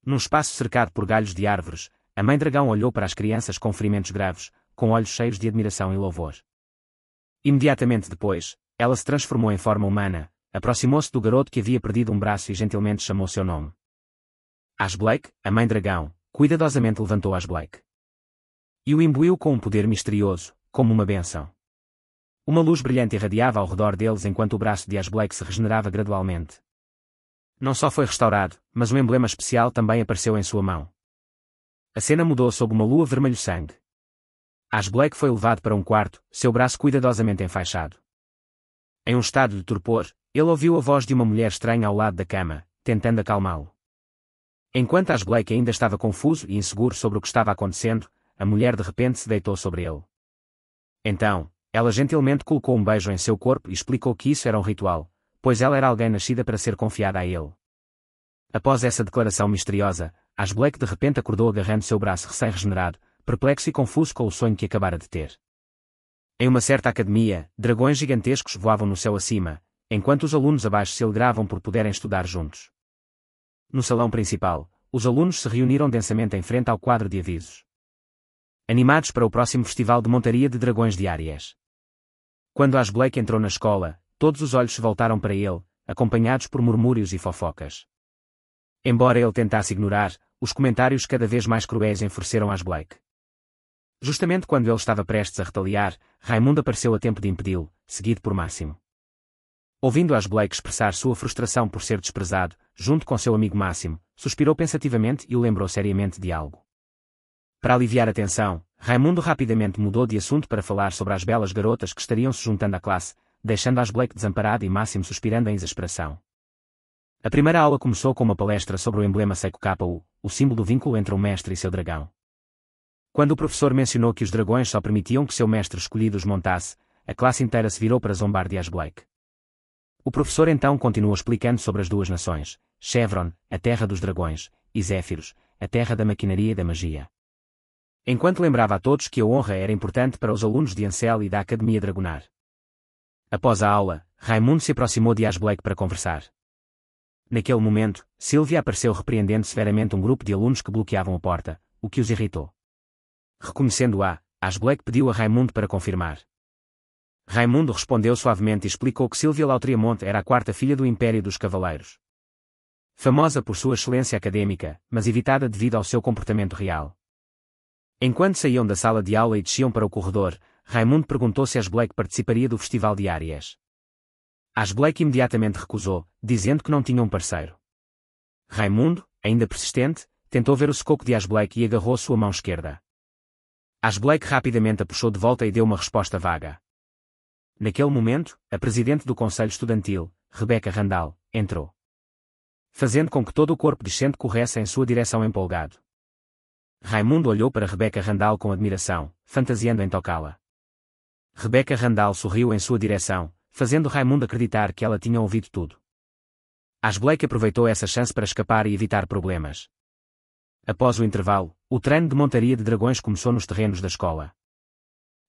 Num espaço cercado por galhos de árvores, a mãe dragão olhou para as crianças com ferimentos graves, com olhos cheios de admiração e louvor. Imediatamente depois, ela se transformou em forma humana, aproximou-se do garoto que havia perdido um braço e gentilmente chamou seu nome. Ash Blake, a mãe dragão, cuidadosamente levantou Ash Blake. E o imbuiu com um poder misterioso, como uma bênção. Uma luz brilhante irradiava ao redor deles enquanto o braço de Ash Blake se regenerava gradualmente. Não só foi restaurado, mas um emblema especial também apareceu em sua mão. A cena mudou sob uma lua vermelho-sangue. Ash Blake foi levado para um quarto, seu braço cuidadosamente enfaixado. Em um estado de torpor, ele ouviu a voz de uma mulher estranha ao lado da cama, tentando acalmá-lo. Enquanto Ash Blake ainda estava confuso e inseguro sobre o que estava acontecendo, a mulher de repente se deitou sobre ele. Então, ela gentilmente colocou um beijo em seu corpo e explicou que isso era um ritual, pois ela era alguém nascida para ser confiada a ele. Após essa declaração misteriosa, Ash Blake de repente acordou agarrando seu braço recém-regenerado, perplexo e confuso com o sonho que acabara de ter. Em uma certa academia, dragões gigantescos voavam no céu acima, enquanto os alunos abaixo se alegravam por poderem estudar juntos. No salão principal, os alunos se reuniram densamente em frente ao quadro de avisos. Animados para o próximo festival de montaria de dragões de Áries. Quando Ash Blake entrou na escola, todos os olhos se voltaram para ele, acompanhados por murmúrios e fofocas. Embora ele tentasse ignorar, os comentários cada vez mais cruéis enfureceram Ash Blake. Justamente quando ele estava prestes a retaliar, Raimundo apareceu a tempo de impedi-lo, seguido por Máximo. Ouvindo Ash Blake expressar sua frustração por ser desprezado, junto com seu amigo Máximo, suspirou pensativamente e o lembrou seriamente de algo. Para aliviar a tensão, Raimundo rapidamente mudou de assunto para falar sobre as belas garotas que estariam se juntando à classe, deixando Ash Blake desamparado e Máximo suspirando em exasperação. A primeira aula começou com uma palestra sobre o emblema Seiko Kappa-U, o símbolo do vínculo entre o mestre e seu dragão. Quando o professor mencionou que os dragões só permitiam que seu mestre escolhido os montasse, a classe inteira se virou para zombar de Ash Blake. O professor então continuou explicando sobre as duas nações, Chevron, a terra dos dragões, e Zéfiros, a terra da maquinaria e da magia. Enquanto lembrava a todos que a honra era importante para os alunos de Ancel e da Academia Dragonar. Após a aula, Raimundo se aproximou de Ash Blake para conversar. Naquele momento, Sylvia apareceu repreendendo severamente um grupo de alunos que bloqueavam a porta, o que os irritou. Reconhecendo-a, Ash Blake pediu a Raimundo para confirmar. Raimundo respondeu suavemente e explicou que Sylvia Lautriamont era a quarta filha do Império dos Cavaleiros. Famosa por sua excelência acadêmica, mas evitada devido ao seu comportamento real. Enquanto saíam da sala de aula e desciam para o corredor, Raimundo perguntou se Ash Blake participaria do Festival de Áries. Ash Blake imediatamente recusou, dizendo que não tinha um parceiro. Raimundo, ainda persistente, tentou ver o secoco de Ash Blake e agarrou sua mão esquerda. Ash Blake rapidamente a puxou de volta e deu uma resposta vaga. Naquele momento, a presidente do Conselho Estudantil, Rebecca Randall, entrou. Fazendo com que todo o corpo discente corresse em sua direção empolgado. Raimundo olhou para Rebecca Randall com admiração, fantasiando em tocá-la. Rebecca Randall sorriu em sua direção, fazendo Raimundo acreditar que ela tinha ouvido tudo. Ash Blake aproveitou essa chance para escapar e evitar problemas. Após o intervalo, o treino de montaria de dragões começou nos terrenos da escola.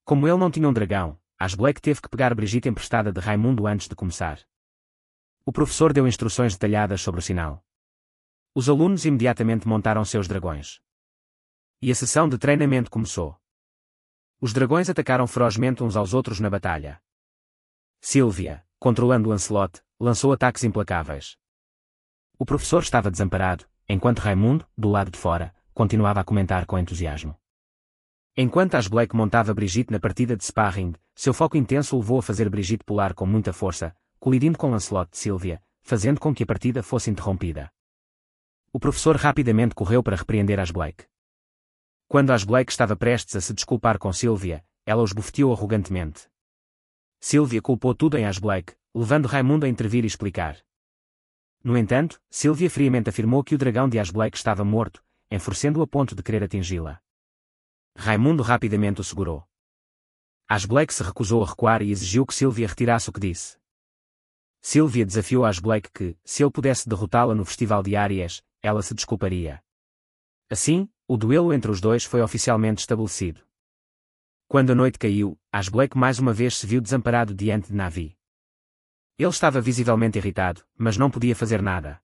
Como ele não tinha um dragão, Ash Blake teve que pegar Brigitte emprestada de Raimundo antes de começar. O professor deu instruções detalhadas sobre o sinal. Os alunos imediatamente montaram seus dragões. E a sessão de treinamento começou. Os dragões atacaram ferozmente uns aos outros na batalha. Sylvia, controlando Lancelot, lançou ataques implacáveis. O professor estava desamparado, enquanto Raimundo, do lado de fora, continuava a comentar com entusiasmo. Enquanto Ash Blake montava Brigitte na partida de sparring, seu foco intenso o levou a fazer Brigitte pular com muita força, colidindo com Lancelot de Sylvia, fazendo com que a partida fosse interrompida. O professor rapidamente correu para repreender Ash Blake. Quando Ash Blake estava prestes a se desculpar com Sylvia, ela os bofeteou arrogantemente. Sylvia culpou tudo em Ash Blake, levando Raimundo a intervir e explicar. No entanto, Sylvia friamente afirmou que o dragão de Ash Blake estava morto, enfurecendo-o a ponto de querer atingi-la. Raimundo rapidamente o segurou. Ash Blake se recusou a recuar e exigiu que Sylvia retirasse o que disse. Sylvia desafiou Ash Blake que, se ele pudesse derrotá-la no Festival de Áries, ela se desculparia. Assim, o duelo entre os dois foi oficialmente estabelecido. Quando a noite caiu, Ash Blake mais uma vez se viu desamparado diante de Na'vi. Ele estava visivelmente irritado, mas não podia fazer nada.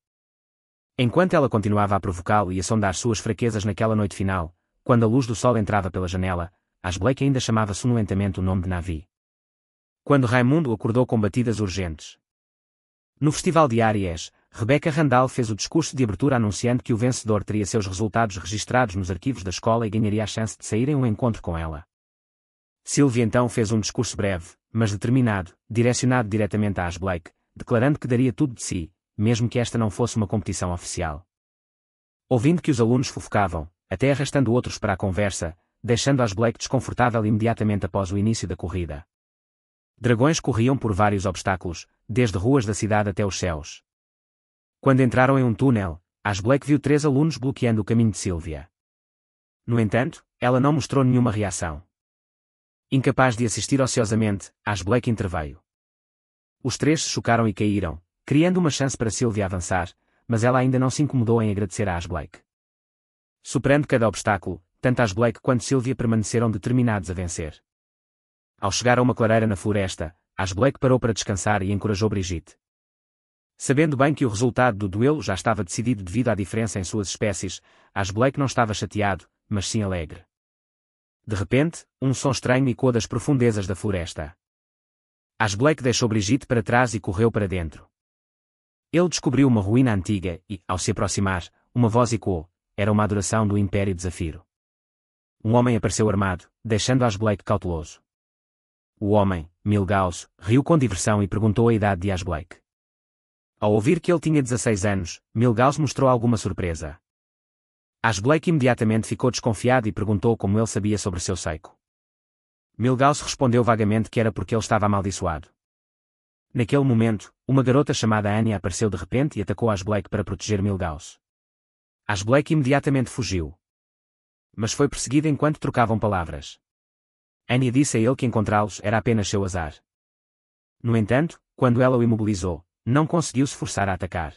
Enquanto ela continuava a provocá-lo e a sondar suas fraquezas naquela noite final, quando a luz do sol entrava pela janela, Ash Blake ainda chamava sonolentamente o nome de Navi. Quando Raimundo acordou com batidas urgentes. No festival de Aries, Rebecca Randall fez o discurso de abertura anunciando que o vencedor teria seus resultados registrados nos arquivos da escola e ganharia a chance de sair em um encontro com ela. Sylvia então fez um discurso breve, mas determinado, direcionado diretamente a Ash Blake, declarando que daria tudo de si, mesmo que esta não fosse uma competição oficial. Ouvindo que os alunos fofocavam, até arrastando outros para a conversa, deixando Ash Blake desconfortável imediatamente após o início da corrida. Dragões corriam por vários obstáculos, desde ruas da cidade até os céus. Quando entraram em um túnel, Ash Blake viu 3 alunos bloqueando o caminho de Sylvia. No entanto, ela não mostrou nenhuma reação. Incapaz de assistir ociosamente, Ash Blake interveio. Os 3 se chocaram e caíram, criando uma chance para Sylvia avançar, mas ela ainda não se incomodou em agradecer a Ash Blake. Superando cada obstáculo, tanto Ash Blake quanto Sylvia permaneceram determinados a vencer. Ao chegar a uma clareira na floresta, Ash Blake parou para descansar e encorajou Brigitte. Sabendo bem que o resultado do duelo já estava decidido devido à diferença em suas espécies, Ash Blake não estava chateado, mas sim alegre. De repente, um som estranho ecoou das profundezas da floresta. Ash Blake deixou Brigitte para trás e correu para dentro. Ele descobriu uma ruína antiga e, ao se aproximar, uma voz ecoou. Era uma adoração do Império de Zafiro. Um homem apareceu armado, deixando Ash Blake cauteloso. O homem, Milgauss, riu com diversão e perguntou a idade de Ash Blake. Ao ouvir que ele tinha 16 anos, Milgauss mostrou alguma surpresa. Ash Blake imediatamente ficou desconfiado e perguntou como ele sabia sobre seu seiko. Milgauss respondeu vagamente que era porque ele estava amaldiçoado. Naquele momento, uma garota chamada Anya apareceu de repente e atacou Ash Blake para proteger Milgauss. Ash Blake imediatamente fugiu. Mas foi perseguido enquanto trocavam palavras. Anya disse a ele que encontrá-los era apenas seu azar. No entanto, quando ela o imobilizou, não conseguiu se forçar a atacar.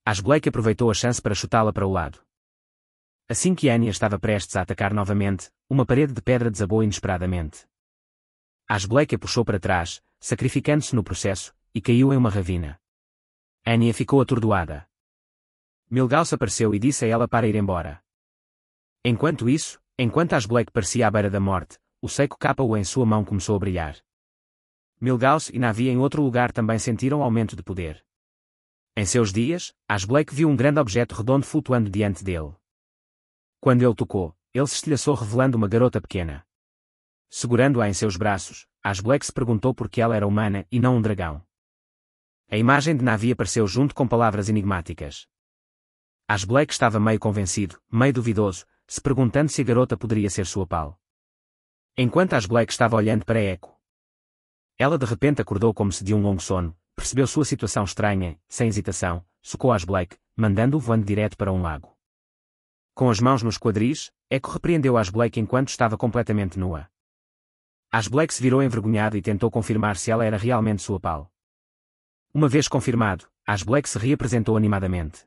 Ash Blake aproveitou a chance para chutá-la para o lado. Assim que Anya estava prestes a atacar novamente, uma parede de pedra desabou inesperadamente. Ash Blake a puxou para trás, sacrificando-se no processo, e caiu em uma ravina. Anya ficou atordoada. Milgauss apareceu e disse a ela para ir embora. Enquanto Ash Blake parecia à beira da morte, o seiko capa-o em sua mão começou a brilhar. Milgauss e Navi em outro lugar também sentiram aumento de poder. Em seus dias, Ash Blake viu um grande objeto redondo flutuando diante dele. Quando ele tocou, ele se estilhaçou revelando uma garota pequena. Segurando-a em seus braços, Ash Blake se perguntou por que ela era humana e não um dragão. A imagem de Navi apareceu junto com palavras enigmáticas. Ash Blake estava meio convencido, meio duvidoso, se perguntando se a garota poderia ser sua pal. Enquanto Ash Blake estava olhando para Echo. Ela de repente acordou como se de um longo sono, percebeu sua situação estranha, sem hesitação, socou Ash Blake, mandando-o voando direto para um lago. Com as mãos nos quadris, Echo repreendeu Ash Blake enquanto estava completamente nua. Ash Blake se virou envergonhado e tentou confirmar se ela era realmente sua pal. Uma vez confirmado, Ash Blake se reapresentou animadamente.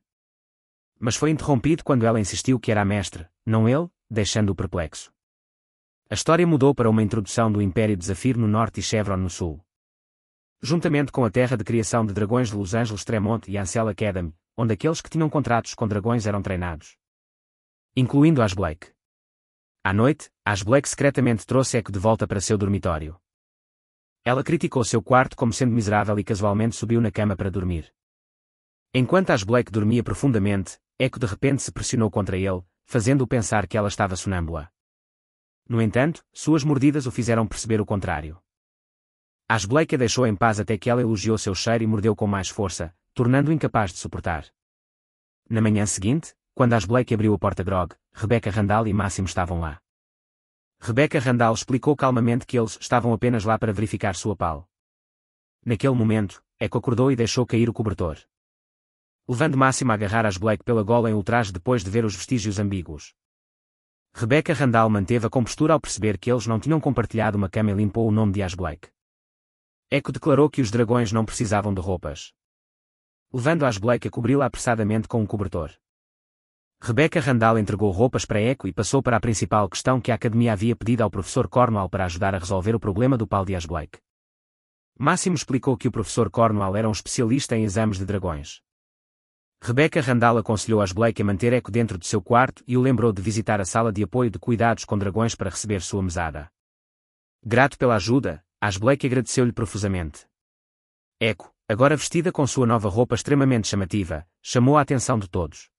Mas foi interrompido quando ela insistiu que era a mestre, não ele, deixando-o perplexo. A história mudou para uma introdução do Império de Zafiro no norte e Chevron no sul. Juntamente com a terra de criação de dragões de Los Angeles Tremont e Ansel Academy, onde aqueles que tinham contratos com dragões eram treinados. Incluindo Ash Blake. À noite, Ash Blake secretamente trouxe Echo de volta para seu dormitório. Ela criticou seu quarto como sendo miserável e casualmente subiu na cama para dormir. Enquanto Ash Blake dormia profundamente, Echo de repente se pressionou contra ele, fazendo-o pensar que ela estava sonâmbula. No entanto, suas mordidas o fizeram perceber o contrário. Ash Blake a deixou em paz até que ela elogiou seu cheiro e mordeu com mais força, tornando-o incapaz de suportar. Na manhã seguinte, quando Ash Blake abriu a porta-grog, Rebecca Randall e Máximo estavam lá. Rebecca Randall explicou calmamente que eles estavam apenas lá para verificar sua pal. Naquele momento, Echo acordou e deixou cair o cobertor. Levando Máximo a agarrar Ash Blake pela gola em ultraje depois de ver os vestígios ambíguos. Rebecca Randall manteve a compostura ao perceber que eles não tinham compartilhado uma cama e limpou o nome de Ash Blake. Echo declarou que os dragões não precisavam de roupas. Levando Ash Blake a cobri-la apressadamente com um cobertor. Rebecca Randall entregou roupas para Echo e passou para a principal questão que a academia havia pedido ao professor Cornwall para ajudar a resolver o problema do pal de Ash Blake. Máximo explicou que o professor Cornwall era um especialista em exames de dragões. Rebecca Randall aconselhou às Blake a manter Echo dentro de seu quarto e o lembrou de visitar a sala de apoio de cuidados com dragões para receber sua mesada. Grato pela ajuda, As Blake agradeceu-lhe profusamente. Echo, agora vestida com sua nova roupa extremamente chamativa, chamou a atenção de todos.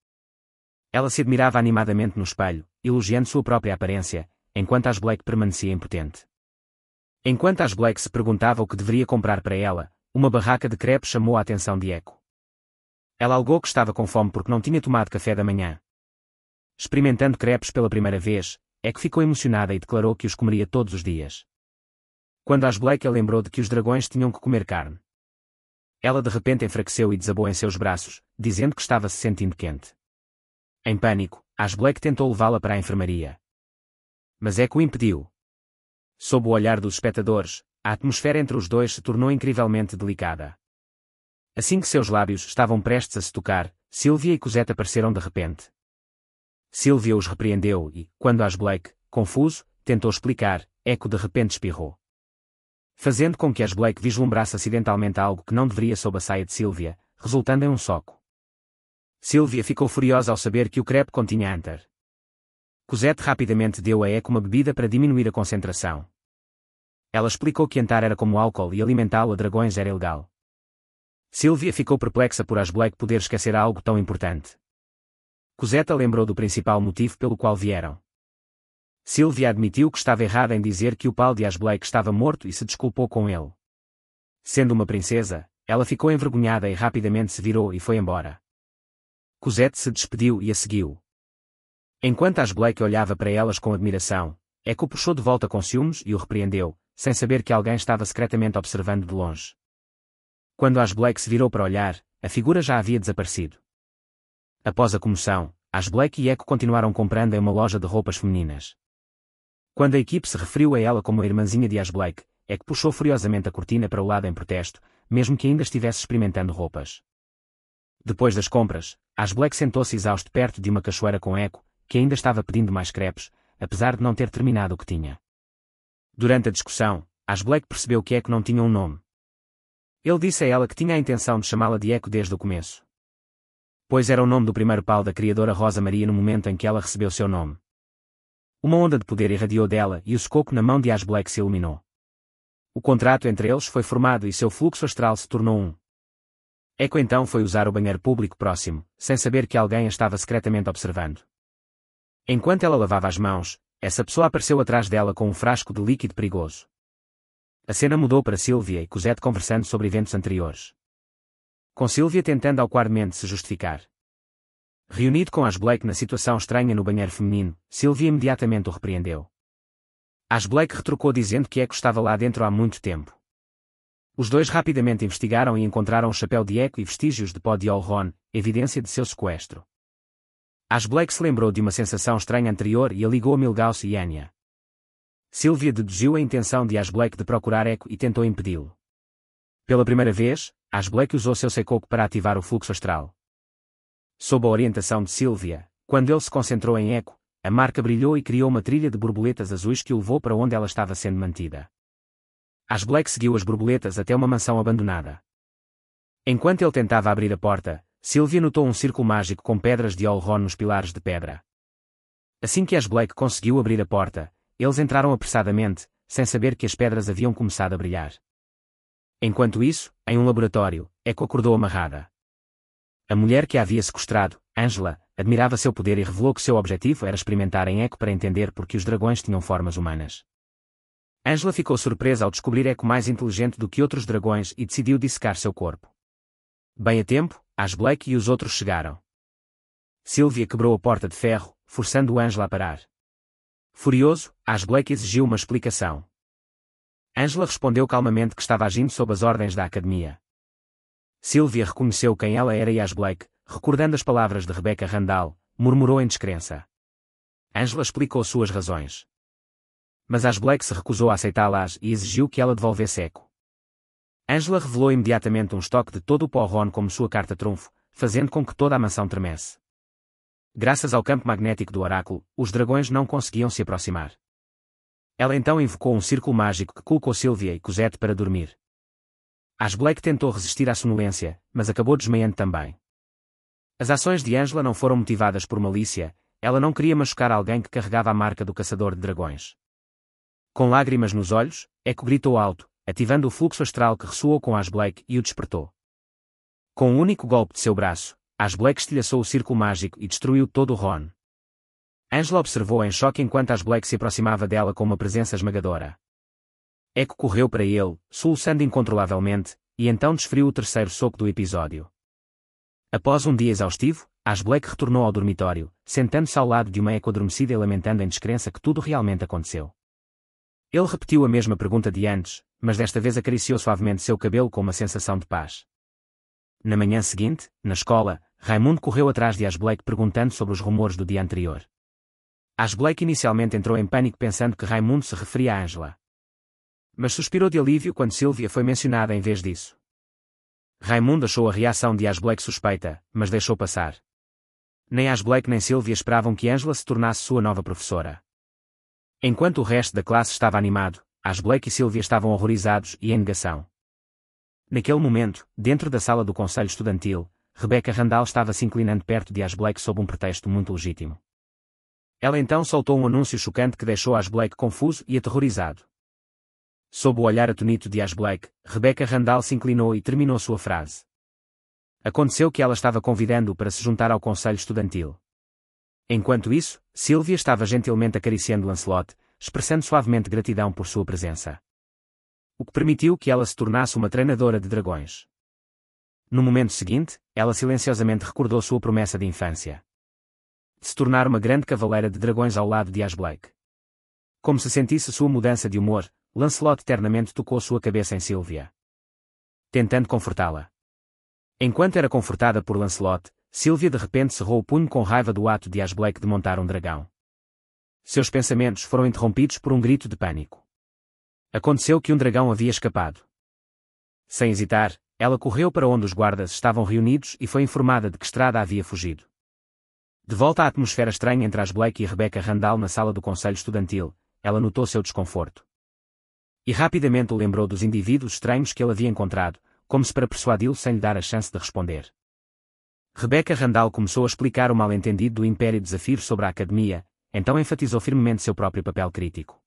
Ela se admirava animadamente no espelho, elogiando sua própria aparência, enquanto As Blake permanecia impotente. Enquanto As Blake se perguntava o que deveria comprar para ela, uma barraca de crepes chamou a atenção de Echo. Ela alegou que estava com fome porque não tinha tomado café da manhã. Experimentando crepes pela primeira vez, Echo ficou emocionada e declarou que os comeria todos os dias. Quando As Blake a lembrou de que os dragões tinham que comer carne, ela de repente enfraqueceu e desabou em seus braços, dizendo que estava se sentindo quente. Em pânico, As Blake tentou levá-la para a enfermaria. Mas Echo o impediu. Sob o olhar dos espectadores, a atmosfera entre os dois se tornou incrivelmente delicada. Assim que seus lábios estavam prestes a se tocar, Sylvia e Cosette apareceram de repente. Sylvia os repreendeu e, quando As Blake, confuso, tentou explicar, Echo de repente espirrou, fazendo com que As Blake vislumbrasse acidentalmente algo que não deveria sob a saia de Sylvia, resultando em um soco. Sylvia ficou furiosa ao saber que o crepe continha Antar. Cosette rapidamente deu a Echo uma bebida para diminuir a concentração. Ela explicou que Antar era como álcool e alimentá-lo a dragões era ilegal. Sylvia ficou perplexa por As Blake poder esquecer algo tão importante. Cosette lembrou do principal motivo pelo qual vieram. Sylvia admitiu que estava errada em dizer que o pau de As Blake estava morto e se desculpou com ele. Sendo uma princesa, ela ficou envergonhada e rapidamente se virou e foi embora. Cosette se despediu e a seguiu. Enquanto As Blake olhava para elas com admiração, Echo puxou de volta com ciúmes e o repreendeu, sem saber que alguém estava secretamente observando de longe. Quando As Blake se virou para olhar, a figura já havia desaparecido. Após a comoção, As Blake e Echo continuaram comprando em uma loja de roupas femininas. Quando a equipe se referiu a ela como a irmãzinha de As Blake, Echo puxou furiosamente a cortina para o lado em protesto, mesmo que ainda estivesse experimentando roupas. Depois das compras, As Blake sentou-se exausto perto de uma cachoeira com Echo, que ainda estava pedindo mais crepes, apesar de não ter terminado o que tinha. Durante a discussão, As Blake percebeu que Echo não tinha um nome. Ele disse a ela que tinha a intenção de chamá-la de Echo desde o começo, pois era o nome do primeiro pau da criadora Rosa Maria no momento em que ela recebeu seu nome. Uma onda de poder irradiou dela e o sococo na mão de As Blake se iluminou. O contrato entre eles foi formado e seu fluxo astral se tornou um. Echo então foi usar o banheiro público próximo, sem saber que alguém a estava secretamente observando. Enquanto ela lavava as mãos, essa pessoa apareceu atrás dela com um frasco de líquido perigoso. A cena mudou para Sylvia e Cosette conversando sobre eventos anteriores, com Sylvia tentando awkwardmente se justificar. Reunido com As Blake na situação estranha no banheiro feminino, Sylvia imediatamente o repreendeu. As Blake retrucou dizendo que Echo estava lá dentro há muito tempo. Os dois rapidamente investigaram e encontraram o chapéu de Echo e vestígios de pó de Olron, evidência de seu sequestro. As Blake se lembrou de uma sensação estranha anterior e a ligou a Milhouse e Anya. Sylvia deduziu a intenção de As Blake de procurar Echo e tentou impedi-lo. Pela primeira vez, As Blake usou seu secoco para ativar o fluxo astral. Sob a orientação de Sylvia, quando ele se concentrou em Echo, a marca brilhou e criou uma trilha de borboletas azuis que o levou para onde ela estava sendo mantida. As Blake seguiu as borboletas até uma mansão abandonada. Enquanto ele tentava abrir a porta, Sylvia notou um círculo mágico com pedras de Olron nos pilares de pedra. Assim que As Blake conseguiu abrir a porta, eles entraram apressadamente, sem saber que as pedras haviam começado a brilhar. Enquanto isso, em um laboratório, Echo acordou amarrada. A mulher que a havia sequestrado, Angela, admirava seu poder e revelou que seu objetivo era experimentar em Echo para entender por que os dragões tinham formas humanas. Angela ficou surpresa ao descobrir Echo mais inteligente do que outros dragões e decidiu dissecar seu corpo. Bem a tempo, As Blake e os outros chegaram. Sylvia quebrou a porta de ferro, forçando Angela a parar. Furioso, As Blake exigiu uma explicação. Angela respondeu calmamente que estava agindo sob as ordens da academia. Sylvia reconheceu quem ela era e As Blake, recordando as palavras de Rebecca Randall, murmurou em descrença. Angela explicou suas razões. Mas As Blake se recusou a aceitá-las e exigiu que ela devolvesse Echo. Angela revelou imediatamente um estoque de todo o pó Ron como sua carta-trunfo, fazendo com que toda a mansão tremesse. Graças ao campo magnético do oráculo, os dragões não conseguiam se aproximar. Ela então invocou um círculo mágico que colocou Sylvia e Cosette para dormir. As Blake tentou resistir à sonolência, mas acabou desmaiando também. As ações de Angela não foram motivadas por malícia, ela não queria machucar alguém que carregava a marca do caçador de dragões. Com lágrimas nos olhos, Echo gritou alto, ativando o fluxo astral que ressoou com Ash Blake e o despertou. Com um único golpe de seu braço, Ash Blake estilhaçou o círculo mágico e destruiu todo o Ron. Angela observou em choque enquanto Ash Blake se aproximava dela com uma presença esmagadora. Echo correu para ele, soluçando incontrolavelmente, e então desferiu o terceiro soco do episódio. Após um dia exaustivo, Ash Blake retornou ao dormitório, sentando-se ao lado de uma Echo adormecida e lamentando em descrença que tudo realmente aconteceu. Ele repetiu a mesma pergunta de antes, mas desta vez acariciou suavemente seu cabelo com uma sensação de paz. Na manhã seguinte, na escola, Raimundo correu atrás de Ash Blake perguntando sobre os rumores do dia anterior. Ash Blake inicialmente entrou em pânico pensando que Raimundo se referia a Angela. Mas suspirou de alívio quando Sylvia foi mencionada em vez disso. Raimundo achou a reação de Ash Blake suspeita, mas deixou passar. Nem Ash Blake nem Sylvia esperavam que Angela se tornasse sua nova professora. Enquanto o resto da classe estava animado, Ash Blake e Sylvia estavam horrorizados e em negação. Naquele momento, dentro da sala do conselho estudantil, Rebecca Randall estava se inclinando perto de Ash Blake sob um pretexto muito legítimo. Ela então soltou um anúncio chocante que deixou Ash Blake confuso e aterrorizado. Sob o olhar atonito de Ash Blake, Rebecca Randall se inclinou e terminou sua frase. Aconteceu que ela estava convidando-o para se juntar ao conselho estudantil. Enquanto isso, Sylvia estava gentilmente acariciando Lancelot, expressando suavemente gratidão por sua presença. O que permitiu que ela se tornasse uma treinadora de dragões. No momento seguinte, ela silenciosamente recordou sua promessa de infância. De se tornar uma grande cavaleira de dragões ao lado de Ash Blake. Como se sentisse sua mudança de humor, Lancelot ternamente tocou sua cabeça em Sylvia, tentando confortá-la. Enquanto era confortada por Lancelot, Sylvia de repente cerrou o punho com raiva do ato de Ash Blake de montar um dragão. Seus pensamentos foram interrompidos por um grito de pânico. Aconteceu que um dragão havia escapado. Sem hesitar, ela correu para onde os guardas estavam reunidos e foi informada de que Estrada havia fugido. De volta à atmosfera estranha entre Ash Blake e Rebecca Randall na sala do conselho estudantil, ela notou seu desconforto. E rapidamente o lembrou dos indivíduos estranhos que ele havia encontrado, como se para persuadi-lo sem lhe dar a chance de responder. Rebecca Randall começou a explicar o mal-entendido do Império de Zafir sobre a Academia, então enfatizou firmemente seu próprio papel crítico.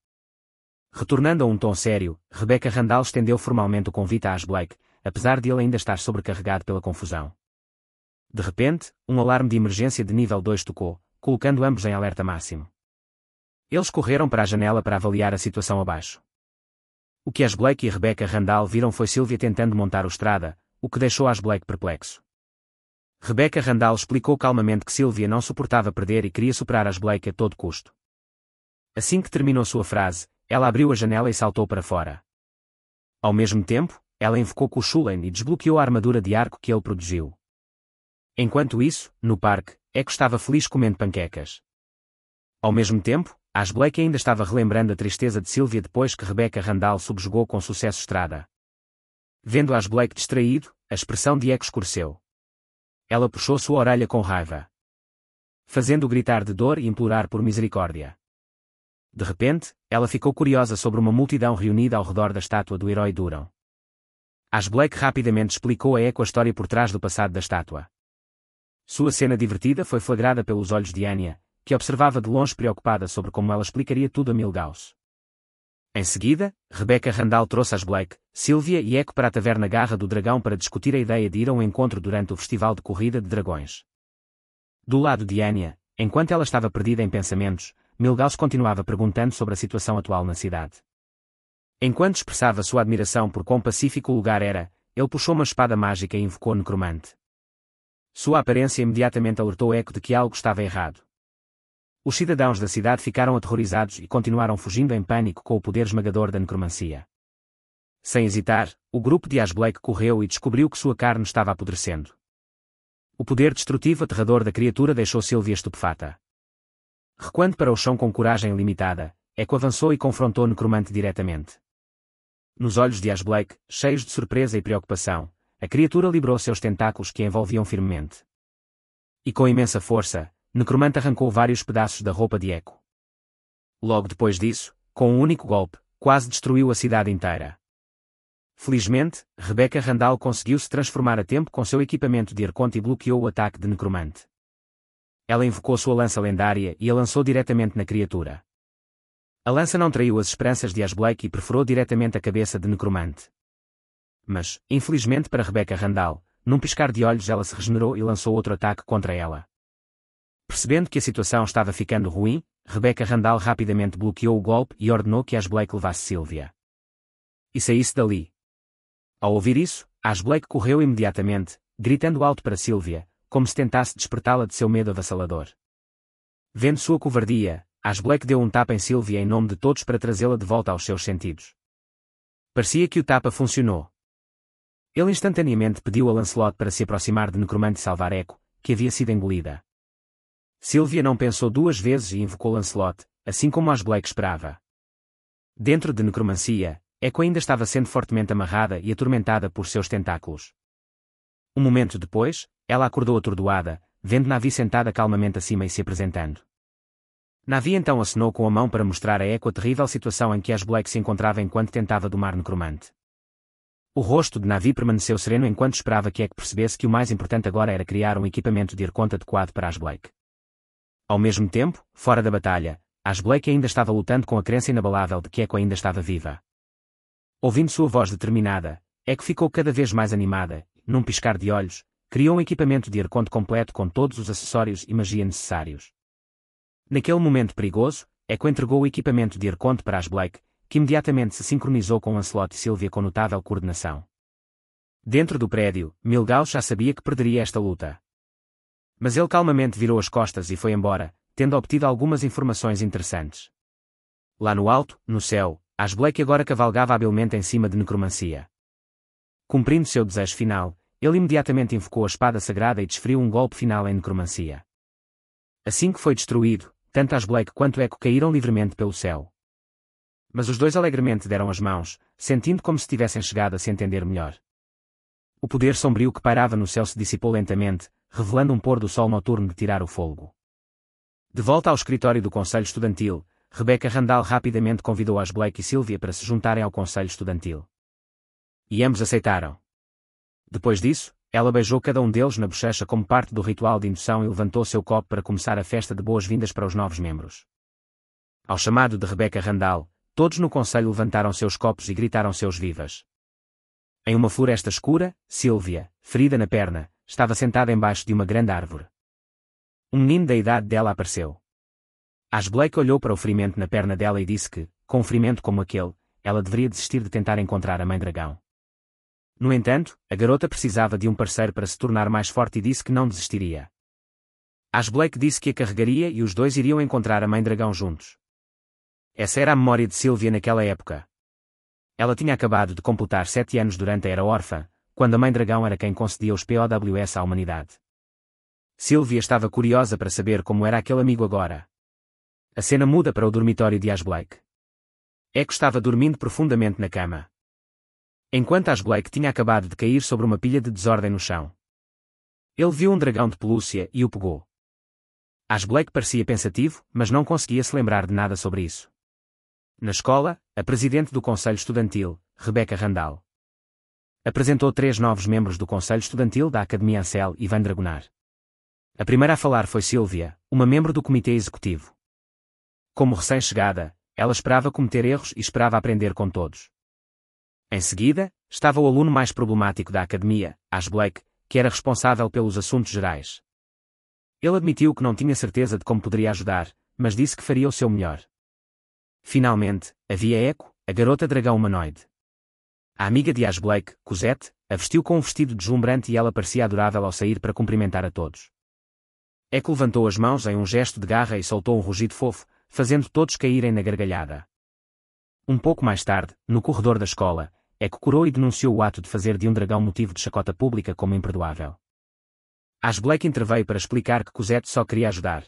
Retornando a um tom sério, Rebecca Randall estendeu formalmente o convite a Ash Blake, apesar de ele ainda estar sobrecarregado pela confusão. De repente, um alarme de emergência de nível 2 tocou, colocando ambos em alerta máximo. Eles correram para a janela para avaliar a situação abaixo. O que Ash Blake e Rebecca Randall viram foi Sylvia tentando montar o Estrada, o que deixou Ash Blake perplexo. Rebecca Randall explicou calmamente que Sylvia não suportava perder e queria superar Ash Blake a todo custo. Assim que terminou sua frase, ela abriu a janela e saltou para fora. Ao mesmo tempo, ela invocou Kushulen e desbloqueou a armadura de arco que ele produziu. Enquanto isso, no parque, Echo estava feliz comendo panquecas. Ao mesmo tempo, Ash Blake ainda estava relembrando a tristeza de Sylvia depois que Rebecca Randall subjugou com sucesso Estrada. Vendo Ash Blake distraído, a expressão de Echo escureceu. Ela puxou sua orelha com raiva, fazendo-o gritar de dor e implorar por misericórdia. De repente, ela ficou curiosa sobre uma multidão reunida ao redor da estátua do herói Duron. Ash Blake rapidamente explicou a Echo a história por trás do passado da estátua. Sua cena divertida foi flagrada pelos olhos de Anya, que observava de longe preocupada sobre como ela explicaria tudo a Milgauss. Em seguida, Rebecca Randall trouxe Ash Blake, Sylvia e Echo para a taverna Garra do Dragão para discutir a ideia de ir a um encontro durante o festival de corrida de dragões. Do lado de Anya, enquanto ela estava perdida em pensamentos, Milgauss continuava perguntando sobre a situação atual na cidade. Enquanto expressava sua admiração por quão pacífico o lugar era, ele puxou uma espada mágica e invocou Necromante. Sua aparência imediatamente alertou Echo de que algo estava errado. Os cidadãos da cidade ficaram aterrorizados e continuaram fugindo em pânico com o poder esmagador da necromancia. Sem hesitar, o grupo de Ash Blake correu e descobriu que sua carne estava apodrecendo. O poder destrutivo aterrador da criatura deixou Sylvia estupefata. Recuando para o chão com coragem limitada, Echo avançou e confrontou o necromante diretamente. Nos olhos de Ash Blake, cheios de surpresa e preocupação, a criatura liberou seus tentáculos que a envolviam firmemente. E com imensa força, Necromante arrancou vários pedaços da roupa de Echo. Logo depois disso, com um único golpe, quase destruiu a cidade inteira. Felizmente, Rebecca Randall conseguiu se transformar a tempo com seu equipamento de Arconte e bloqueou o ataque de Necromante. Ela invocou sua lança lendária e a lançou diretamente na criatura. A lança não traiu as esperanças de Ash Blake e perfurou diretamente a cabeça de Necromante. Mas, infelizmente para Rebecca Randall, num piscar de olhos ela se regenerou e lançou outro ataque contra ela. Percebendo que a situação estava ficando ruim, Rebecca Randall rapidamente bloqueou o golpe e ordenou que Ash Blake levasse Sylvia. E saísse dali. Ao ouvir isso, Ash Blake correu imediatamente, gritando alto para Sylvia, como se tentasse despertá-la de seu medo avassalador. Vendo sua covardia, Ash Blake deu um tapa em Sylvia em nome de todos para trazê-la de volta aos seus sentidos. Parecia que o tapa funcionou. Ele instantaneamente pediu a Lancelot para se aproximar de Necromante e salvar Echo, que havia sido engolida. Sylvia não pensou duas vezes e invocou Lancelot, assim como Ash Blake esperava. Dentro de Necromancia, Echo ainda estava sendo fortemente amarrada e atormentada por seus tentáculos. Um momento depois, ela acordou atordoada, vendo Na'vi sentada calmamente acima e se apresentando. Na'vi então acenou com a mão para mostrar a Echo a terrível situação em que Ash Blake se encontrava enquanto tentava domar Necromante. O rosto de Na'vi permaneceu sereno enquanto esperava que Echo percebesse que o mais importante agora era criar um equipamento de Arconte adequado para Ash Blake. Ao mesmo tempo, fora da batalha, Ash Blake ainda estava lutando com a crença inabalável de que Echo ainda estava viva. Ouvindo sua voz determinada, Echo ficou cada vez mais animada, e, num piscar de olhos, criou um equipamento de Arconte completo com todos os acessórios e magia necessários. Naquele momento perigoso, Echo entregou o equipamento de Arconte para Ash Blake, que imediatamente se sincronizou com Lancelot e Sylvia com notável coordenação. Dentro do prédio, Milgauss já sabia que perderia esta luta. Mas ele calmamente virou as costas e foi embora, tendo obtido algumas informações interessantes. Lá no alto, no céu, Ash Blake agora cavalgava habilmente em cima de Necromancia. Cumprindo seu desejo final, ele imediatamente invocou a espada sagrada e desferiu um golpe final em Necromancia. Assim que foi destruído, tanto Ash Blake quanto Echo caíram livremente pelo céu. Mas os dois alegremente deram as mãos, sentindo como se tivessem chegado a se entender melhor. O poder sombrio que pairava no céu se dissipou lentamente, revelando um pôr do sol noturno de tirar o fôlego. De volta ao escritório do Conselho Estudantil, Rebecca Randall rapidamente convidou Ash Blake e Sylvia para se juntarem ao Conselho Estudantil. E ambos aceitaram. Depois disso, ela beijou cada um deles na bochecha como parte do ritual de indução e levantou seu copo para começar a festa de boas-vindas para os novos membros. Ao chamado de Rebecca Randall, todos no conselho levantaram seus copos e gritaram seus vivas. Em uma floresta escura, Sylvia, ferida na perna, estava sentada embaixo de uma grande árvore. Um menino da idade dela apareceu. Ash Blake olhou para o ferimento na perna dela e disse que, com um ferimento como aquele, ela deveria desistir de tentar encontrar a Mãe Dragão. No entanto, a garota precisava de um parceiro para se tornar mais forte e disse que não desistiria. Ash Blake disse que a carregaria e os dois iriam encontrar a Mãe Dragão juntos. Essa era a memória de Sylvia naquela época. Ela tinha acabado de completar 7 anos durante a Era Órfã, quando a Mãe Dragão era quem concedia os POWS à humanidade. Sylvia estava curiosa para saber como era aquele amigo agora. A cena muda para o dormitório de Ash Blake. Echo estava dormindo profundamente na cama. Enquanto Ash Blake tinha acabado de cair sobre uma pilha de desordem no chão. Ele viu um dragão de pelúcia e o pegou. Ash Blake parecia pensativo, mas não conseguia se lembrar de nada sobre isso. Na escola, a presidente do Conselho Estudantil, Rebecca Randall, apresentou 3 novos membros do Conselho Estudantil da Academia Ancel e Van Dragonar. A primeira a falar foi Sylvia, uma membro do Comitê Executivo. Como recém-chegada, ela esperava cometer erros e esperava aprender com todos. Em seguida, estava o aluno mais problemático da Academia, Ash Blake, que era responsável pelos assuntos gerais. Ele admitiu que não tinha certeza de como poderia ajudar, mas disse que faria o seu melhor. Finalmente, havia Echo, a garota dragão humanoide. A amiga de Ash Blake, Cosette, a vestiu com um vestido deslumbrante e ela parecia adorável ao sair para cumprimentar a todos. Echo levantou as mãos em um gesto de garra e soltou um rugido fofo, fazendo todos caírem na gargalhada. Um pouco mais tarde, no corredor da escola, Echo curou e denunciou o ato de fazer de um dragão motivo de chacota pública como imperdoável. Ash Blake interveio para explicar que Cosette só queria ajudar.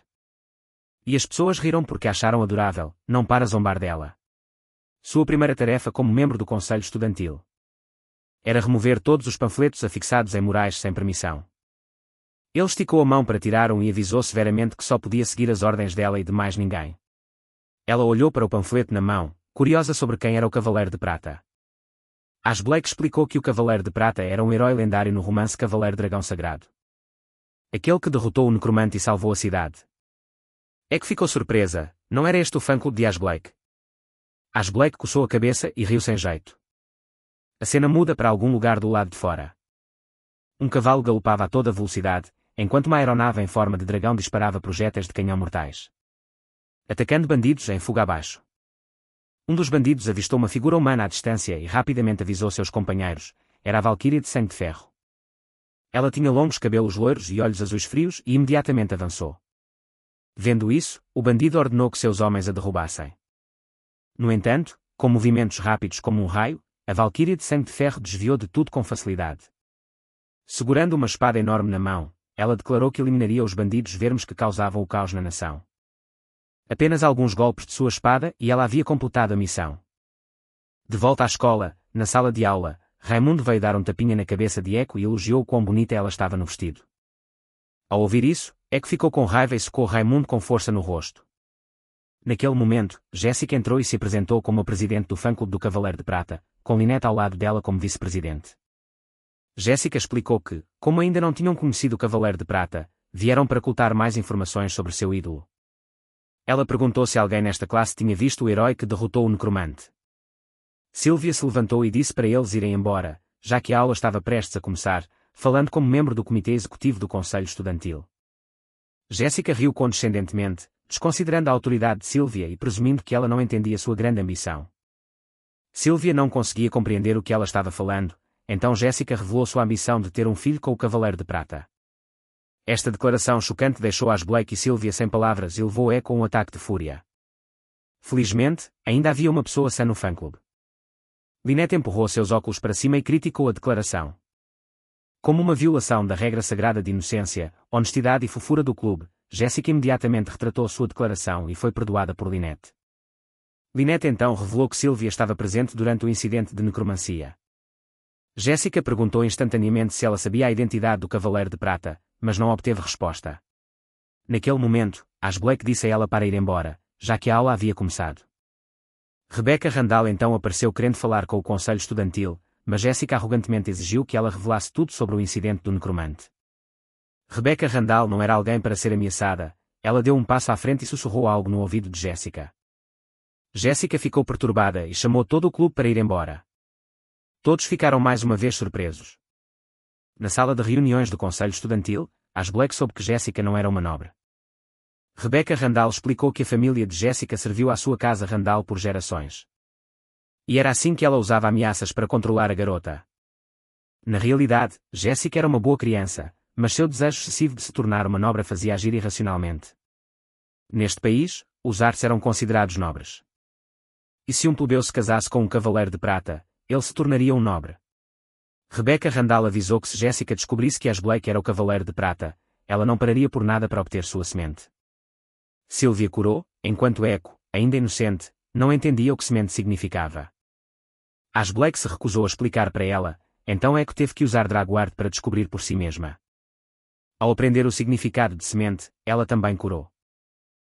E as pessoas riram porque a acharam adorável, não para zombar dela. Sua primeira tarefa como membro do Conselho Estudantil era remover todos os panfletos afixados em murais sem permissão. Ele esticou a mão para tirar um e avisou severamente que só podia seguir as ordens dela e de mais ninguém. Ela olhou para o panfleto na mão, curiosa sobre quem era o Cavaleiro de Prata. Ash Blake explicou que o Cavaleiro de Prata era um herói lendário no romance Cavaleiro Dragão Sagrado. Aquele que derrotou o necromante e salvou a cidade. É que ficou surpresa, não era este o fã-clube de Ash Blake? Ash Blake coçou a cabeça e riu sem jeito. A cena muda para algum lugar do lado de fora. Um cavalo galopava a toda velocidade, enquanto uma aeronave em forma de dragão disparava projéteis de canhão mortais, atacando bandidos em fuga abaixo. Um dos bandidos avistou uma figura humana à distância e rapidamente avisou seus companheiros. Era a Valquíria de Sangue de Ferro. Ela tinha longos cabelos loiros e olhos azuis frios e imediatamente avançou. Vendo isso, o bandido ordenou que seus homens a derrubassem. No entanto, com movimentos rápidos como um raio, a Valquíria de Sangue de Ferro desviou de tudo com facilidade. Segurando uma espada enorme na mão, ela declarou que eliminaria os bandidos vermes que causavam o caos na nação. Apenas alguns golpes de sua espada e ela havia completado a missão. De volta à escola, na sala de aula, Raimundo veio dar um tapinha na cabeça de Echo e elogiou o quão bonita ela estava no vestido. Ao ouvir isso, Echo ficou com raiva e secou Raimundo com força no rosto. Naquele momento, Jéssica entrou e se apresentou como a presidente do fã-clube do Cavaleiro de Prata, com Lynette ao lado dela como vice-presidente. Jéssica explicou que, como ainda não tinham conhecido o Cavaleiro de Prata, vieram para ocultar mais informações sobre seu ídolo. Ela perguntou se alguém nesta classe tinha visto o herói que derrotou o necromante. Sylvia se levantou e disse para eles irem embora, já que a aula estava prestes a começar, falando como membro do comitê executivo do Conselho Estudantil. Jéssica riu condescendentemente, desconsiderando a autoridade de Sylvia e presumindo que ela não entendia sua grande ambição. Sylvia não conseguia compreender o que ela estava falando, então Jéssica revelou sua ambição de ter um filho com o Cavaleiro de Prata. Esta declaração chocante deixou Ash Blake e Sylvia sem palavras e levou Echo a um ataque de fúria. Felizmente, ainda havia uma pessoa sã no fã-clube. Lynette empurrou seus óculos para cima e criticou a declaração. Como uma violação da regra sagrada de inocência, honestidade e fofura do clube, Jéssica imediatamente retratou sua declaração e foi perdoada por Lynette. Lynette então revelou que Sylvia estava presente durante o incidente de necromancia. Jéssica perguntou instantaneamente se ela sabia a identidade do Cavaleiro de Prata, mas não obteve resposta. Naquele momento, Ash Blake disse a ela para ir embora, já que a aula havia começado. Rebecca Randall então apareceu querendo falar com o conselho estudantil, mas Jéssica arrogantemente exigiu que ela revelasse tudo sobre o incidente do necromante. Rebecca Randall não era alguém para ser ameaçada, ela deu um passo à frente e sussurrou algo no ouvido de Jéssica. Jéssica ficou perturbada e chamou todo o clube para ir embora. Todos ficaram mais uma vez surpresos. Na sala de reuniões do conselho estudantil, Ash Blake soube que Jéssica não era uma nobre. Rebecca Randall explicou que a família de Jéssica serviu à sua casa Randall por gerações. E era assim que ela usava ameaças para controlar a garota. Na realidade, Jéssica era uma boa criança, mas seu desejo excessivo de se tornar uma nobre a fazia agir irracionalmente. Neste país, os artes eram considerados nobres. E se um plebeu se casasse com um cavaleiro de prata, ele se tornaria um nobre. Rebecca Randall avisou que se Jéssica descobrisse que Ash Blake era o Cavaleiro de Prata, ela não pararia por nada para obter sua semente. Sylvia corou, enquanto Echo, ainda inocente, não entendia o que semente significava. Ash Blake se recusou a explicar para ela, então Echo teve que usar Draguard para descobrir por si mesma. Ao aprender o significado de semente, ela também corou.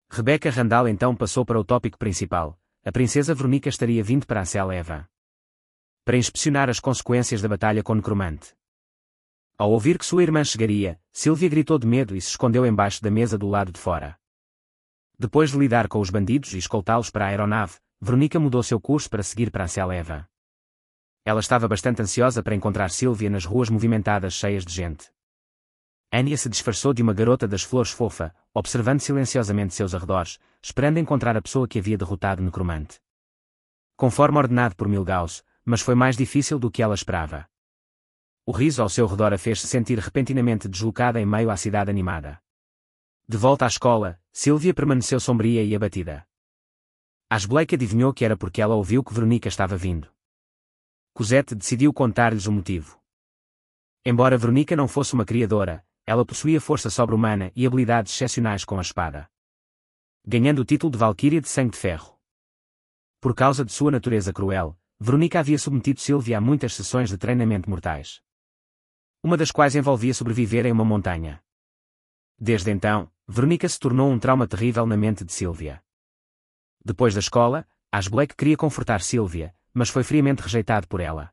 Rebecca Randall então passou para o tópico principal. A princesa Veronica estaria vindo para a Cela Eva para inspecionar as consequências da batalha com o necromante. Ao ouvir que sua irmã chegaria, Sylvia gritou de medo e se escondeu embaixo da mesa do lado de fora. Depois de lidar com os bandidos e escoltá-los para a aeronave, Veronica mudou seu curso para seguir para a Cela Eva. Ela estava bastante ansiosa para encontrar Sylvia nas ruas movimentadas cheias de gente. Anya se disfarçou de uma garota das flores fofa, observando silenciosamente seus arredores, esperando encontrar a pessoa que havia derrotado o necromante. Conforme ordenado por Milhouse, mas foi mais difícil do que ela esperava. O riso ao seu redor a fez-se sentir repentinamente deslocada em meio à cidade animada. De volta à escola, Sylvia permaneceu sombria e abatida. Ash Blake adivinhou que era porque ela ouviu que Veronica estava vindo. Cosette decidiu contar-lhes o motivo. Embora Veronica não fosse uma criadora, ela possuía força sobre-humana e habilidades excepcionais com a espada, ganhando o título de Valquíria de Sangue de Ferro. Por causa de sua natureza cruel, Veronica havia submetido Sylvia a muitas sessões de treinamento mortais, uma das quais envolvia sobreviver em uma montanha. Desde então, Veronica se tornou um trauma terrível na mente de Sylvia. Depois da escola, Ash Blake queria confortar Sylvia, mas foi friamente rejeitado por ela.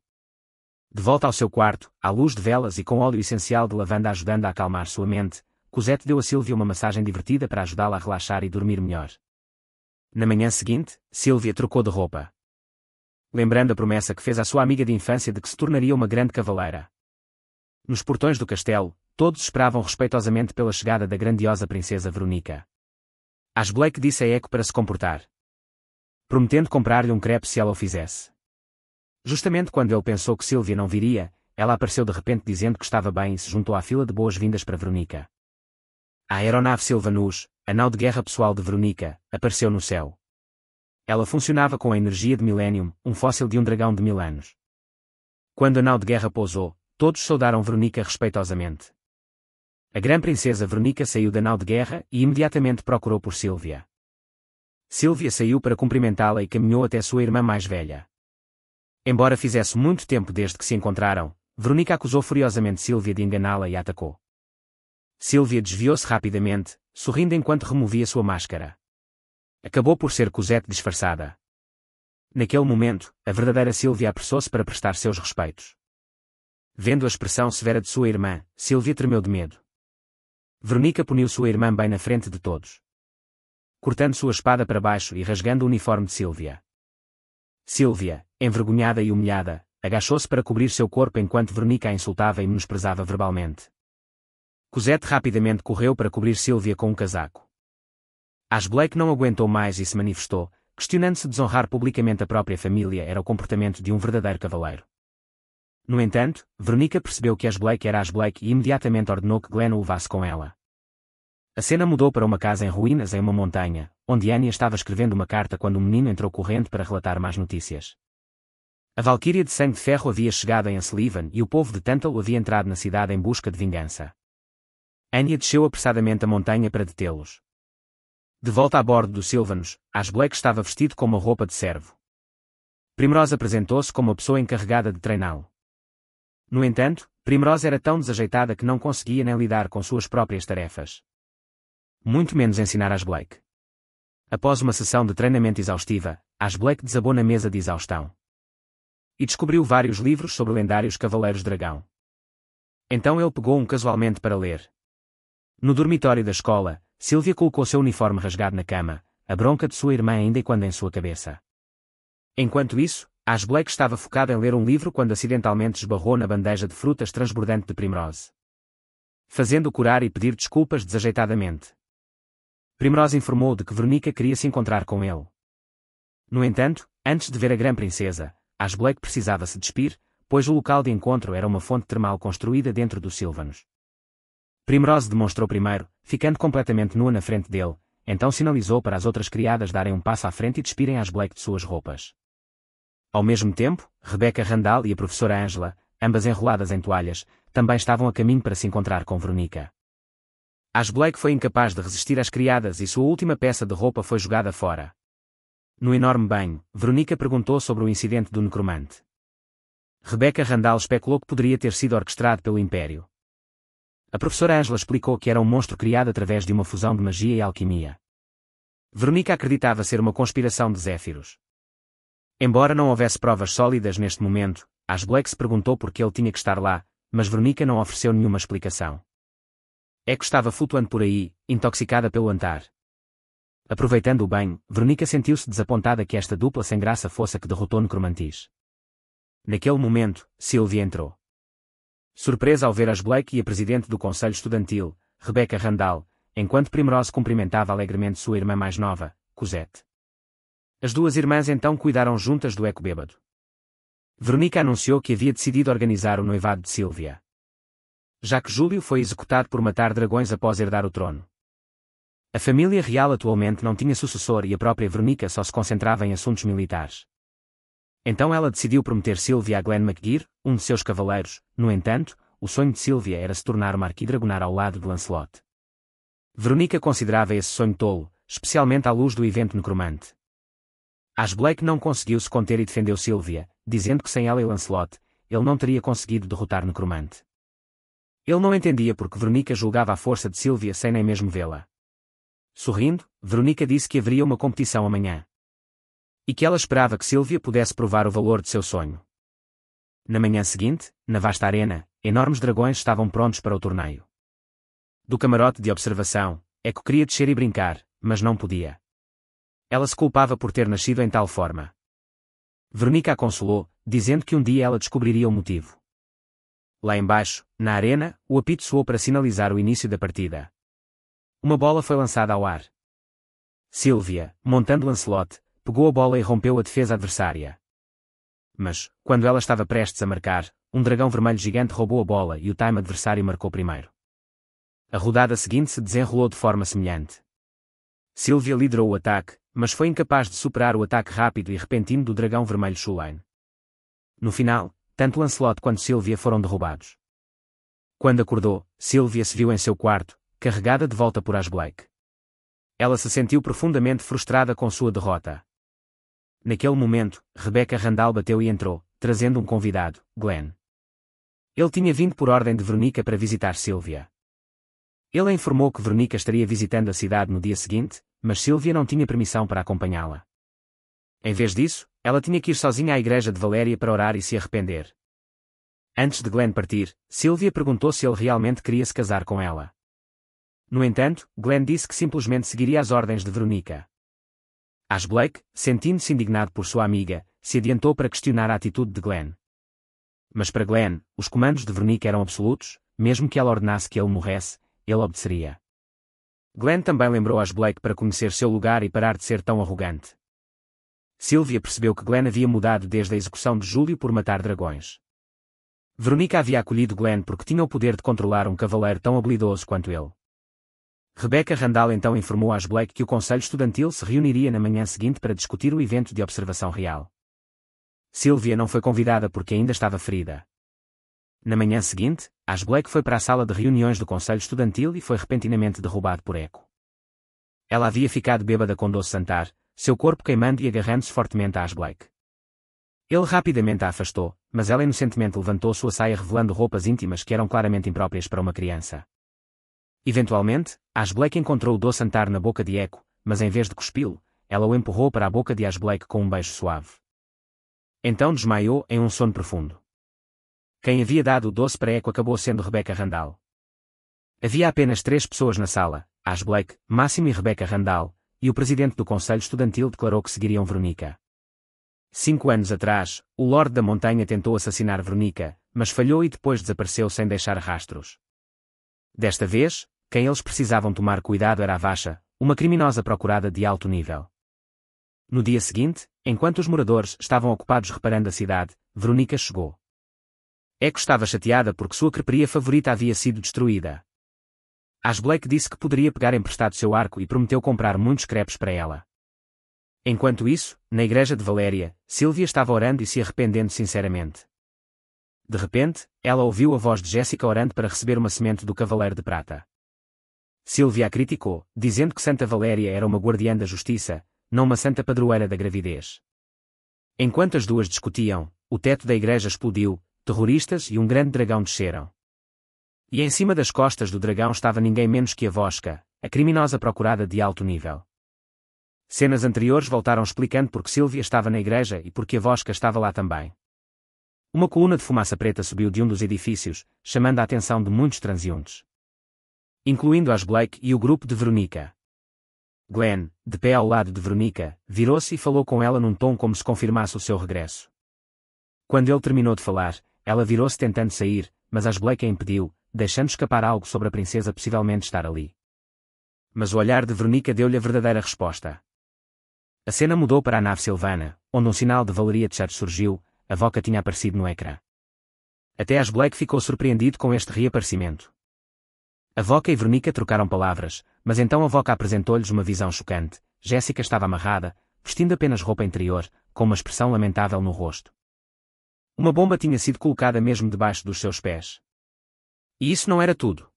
De volta ao seu quarto, à luz de velas e com óleo essencial de lavanda ajudando a acalmar sua mente, Cosette deu a Sylvia uma massagem divertida para ajudá-la a relaxar e dormir melhor. Na manhã seguinte, Sylvia trocou de roupa. Lembrando a promessa que fez à sua amiga de infância de que se tornaria uma grande cavaleira. Nos portões do castelo, todos esperavam respeitosamente pela chegada da grandiosa princesa Veronica. As Blake disse a Echo para se comportar, prometendo comprar-lhe um crepe se ela o fizesse. Justamente quando ele pensou que Sylvia não viria, ela apareceu de repente dizendo que estava bem e se juntou à fila de boas-vindas para Veronica. A aeronave Sylvanus, a nau de guerra pessoal de Veronica, apareceu no céu. Ela funcionava com a energia de Millennium, um fóssil de um dragão de 1000 anos. Quando a nau de guerra pousou, todos saudaram Veronica respeitosamente. A grande princesa Veronica saiu da nau de guerra e imediatamente procurou por Sylvia. Sylvia saiu para cumprimentá-la e caminhou até sua irmã mais velha. Embora fizesse muito tempo desde que se encontraram, Veronica acusou furiosamente Sylvia de enganá-la e a atacou. Sylvia desviou-se rapidamente, sorrindo enquanto removia sua máscara. Acabou por ser Cosette disfarçada. Naquele momento, a verdadeira Sylvia apressou-se para prestar seus respeitos. Vendo a expressão severa de sua irmã, Sylvia tremeu de medo. Veronica puniu sua irmã bem na frente de todos, cortando sua espada para baixo e rasgando o uniforme de Sylvia. Sylvia, envergonhada e humilhada, agachou-se para cobrir seu corpo enquanto Veronica a insultava e menosprezava verbalmente. Cosette rapidamente correu para cobrir Sylvia com um casaco. As Blake não aguentou mais e se manifestou, questionando se desonrar publicamente a própria família era o comportamento de um verdadeiro cavaleiro. No entanto, Veronica percebeu que As Blake era As Blake e imediatamente ordenou que Glenn o levasse com ela. A cena mudou para uma casa em ruínas em uma montanha, onde Anya estava escrevendo uma carta quando o menino entrou correndo para relatar más notícias. A Valquíria de Sangue de Ferro havia chegado em Anselivan e o povo de Tantal havia entrado na cidade em busca de vingança. Anya desceu apressadamente a montanha para detê-los. De volta a bordo do Sylvanus, As Blake estava vestido com uma roupa de servo. Primrose apresentou-se como a pessoa encarregada de treiná-lo. No entanto, Primrose era tão desajeitada que não conseguia nem lidar com suas próprias tarefas, muito menos ensinar As Blake. Após uma sessão de treinamento exaustiva, As Blake desabou na mesa de exaustão. E descobriu vários livros sobre lendários cavaleiros dragão. Então ele pegou um casualmente para ler. No dormitório da escola, Sylvia colocou seu uniforme rasgado na cama, a bronca de sua irmã ainda quando em sua cabeça. Enquanto isso, As Blake estava focada em ler um livro quando acidentalmente esbarrou na bandeja de frutas transbordante de Primrose, fazendo-o curar e pedir desculpas desajeitadamente. Primrose informou de que Veronica queria se encontrar com ele. No entanto, antes de ver a grande princesa, As Blake precisava se despir, pois o local de encontro era uma fonte termal construída dentro do Sylvanus. Primrose demonstrou primeiro, ficando completamente nua na frente dele, então sinalizou para as outras criadas darem um passo à frente e despirem As Blake de suas roupas. Ao mesmo tempo, Rebecca Randall e a professora Angela, ambas enroladas em toalhas, também estavam a caminho para se encontrar com Veronica. As Blake foi incapaz de resistir às criadas e sua última peça de roupa foi jogada fora. No enorme banho, Veronica perguntou sobre o incidente do necromante. Rebecca Randall especulou que poderia ter sido orquestrado pelo Império. A professora Angela explicou que era um monstro criado através de uma fusão de magia e alquimia. Veronica acreditava ser uma conspiração de Zéfiros. Embora não houvesse provas sólidas neste momento, As Blake se perguntou por que ele tinha que estar lá, mas Veronica não ofereceu nenhuma explicação. Echo estava flutuando por aí, intoxicada pelo antar. Aproveitando o banho, Veronica sentiu-se desapontada que esta dupla sem graça fosse a que derrotou Necromantis. Naquele momento, Sylvia entrou. Surpresa ao ver As Blake e a presidente do conselho estudantil, Rebecca Randall, enquanto Primrose cumprimentava alegremente sua irmã mais nova, Cosette. As duas irmãs então cuidaram juntas do Echo bêbado. Veronica anunciou que havia decidido organizar o noivado de Sylvia, já que Júlio foi executado por matar dragões após herdar o trono. A família real atualmente não tinha sucessor e a própria Veronica só se concentrava em assuntos militares. Então ela decidiu prometer Sylvia a Glenn McGear, um de seus cavaleiros. No entanto, o sonho de Sylvia era se tornar uma arquidragonar ao lado de Lancelot. Veronica considerava esse sonho tolo, especialmente à luz do evento necromante. As Blake não conseguiu se conter e defendeu Sylvia, dizendo que sem ela e Lancelot, ele não teria conseguido derrotar Necromante. Ele não entendia porque Veronica julgava a força de Sylvia sem nem mesmo vê-la. Sorrindo, Veronica disse que haveria uma competição amanhã. E que ela esperava que Sylvia pudesse provar o valor de seu sonho. Na manhã seguinte, na vasta arena, enormes dragões estavam prontos para o torneio. Do camarote de observação, Echo queria descer e brincar, mas não podia. Ela se culpava por ter nascido em tal forma. Veronica a consolou, dizendo que um dia ela descobriria o motivo. Lá embaixo, na arena, o apito soou para sinalizar o início da partida. Uma bola foi lançada ao ar. Sylvia, montando Lancelot, pegou a bola e rompeu a defesa adversária. Mas, quando ela estava prestes a marcar, um dragão vermelho gigante roubou a bola e o time adversário marcou primeiro. A rodada seguinte se desenrolou de forma semelhante. Sylvia liderou o ataque, mas foi incapaz de superar o ataque rápido e repentino do dragão vermelho Shulain. No final, tanto Lancelot quanto Sylvia foram derrubados. Quando acordou, Sylvia se viu em seu quarto, carregada de volta por Asblake. Ela se sentiu profundamente frustrada com sua derrota. Naquele momento, Rebecca Randall bateu e entrou, trazendo um convidado, Glenn. Ele tinha vindo por ordem de Veronica para visitar Sylvia. Ele a informou que Veronica estaria visitando a cidade no dia seguinte, mas Sylvia não tinha permissão para acompanhá-la. Em vez disso, ela tinha que ir sozinha à igreja de Valéria para orar e se arrepender. Antes de Glenn partir, Sylvia perguntou se ele realmente queria se casar com ela. No entanto, Glenn disse que simplesmente seguiria as ordens de Veronica. Asblake, sentindo-se indignado por sua amiga, se adiantou para questionar a atitude de Glenn. Mas para Glenn, os comandos de Veronica eram absolutos, mesmo que ela ordenasse que ele morresse, ele obedeceria. Glenn também lembrou Asblake para conhecer seu lugar e parar de ser tão arrogante. Sylvia percebeu que Glenn havia mudado desde a execução de Júlio por matar dragões. Veronica havia acolhido Glenn porque tinha o poder de controlar um cavaleiro tão habilidoso quanto ele. Rebecca Randall então informou a Asblake que o Conselho Estudantil se reuniria na manhã seguinte para discutir o evento de observação real. Sylvia não foi convidada porque ainda estava ferida. Na manhã seguinte, Asblake foi para a sala de reuniões do Conselho Estudantil e foi repentinamente derrubado por Echo. Ela havia ficado bêbada com doce santar, seu corpo queimando e agarrando-se fortemente a Asblake. Ele rapidamente a afastou, mas ela inocentemente levantou sua saia revelando roupas íntimas que eram claramente impróprias para uma criança. Eventualmente, Asblake encontrou o doce santar na boca de Echo, mas em vez de cuspi-lo, ela o empurrou para a boca de Asblake com um beijo suave. Então desmaiou em um sono profundo. Quem havia dado o doce para Echo acabou sendo Rebecca Randall. Havia apenas 3 pessoas na sala, Asblake, Máximo e Rebecca Randall, e o presidente do Conselho Estudantil declarou que seguiriam Veronica. 5 anos atrás, o Lorde da Montanha tentou assassinar Veronica, mas falhou e depois desapareceu sem deixar rastros. Desta vez, quem eles precisavam tomar cuidado era a Vasha, uma criminosa procurada de alto nível. No dia seguinte, enquanto os moradores estavam ocupados reparando a cidade, Veronica chegou. Echo estava chateada porque sua creperia favorita havia sido destruída. Asblake disse que poderia pegar emprestado seu arco e prometeu comprar muitos crepes para ela. Enquanto isso, na igreja de Valéria, Sylvia estava orando e se arrependendo sinceramente. De repente, ela ouviu a voz de Jéssica orando para receber uma semente do Cavaleiro de Prata. Sylvia a criticou, dizendo que Santa Valéria era uma guardiã da justiça, não uma santa padroeira da gravidez. Enquanto as duas discutiam, o teto da igreja explodiu, terroristas e um grande dragão desceram. E em cima das costas do dragão estava ninguém menos que a Voska, a criminosa procurada de alto nível. Cenas anteriores voltaram explicando porque Sylvia estava na igreja e porque a Voska estava lá também. Uma coluna de fumaça preta subiu de um dos edifícios, chamando a atenção de muitos transeuntes, incluindo Asblake e o grupo de Veronica. Glenn, de pé ao lado de Veronica, virou-se e falou com ela num tom como se confirmasse o seu regresso. Quando ele terminou de falar, ela virou-se tentando sair, mas Asblake a impediu, deixando escapar algo sobre a princesa possivelmente estar ali. Mas o olhar de Veronica deu-lhe a verdadeira resposta. A cena mudou para a nave Silvana, onde um sinal de Valeria Church surgiu, a Voka tinha aparecido no ecrã. Até Asblake ficou surpreendido com este reaparecimento. A Voka e Veronica trocaram palavras, mas então a Voka apresentou-lhes uma visão chocante. Jéssica estava amarrada, vestindo apenas roupa interior, com uma expressão lamentável no rosto. Uma bomba tinha sido colocada mesmo debaixo dos seus pés. E isso não era tudo.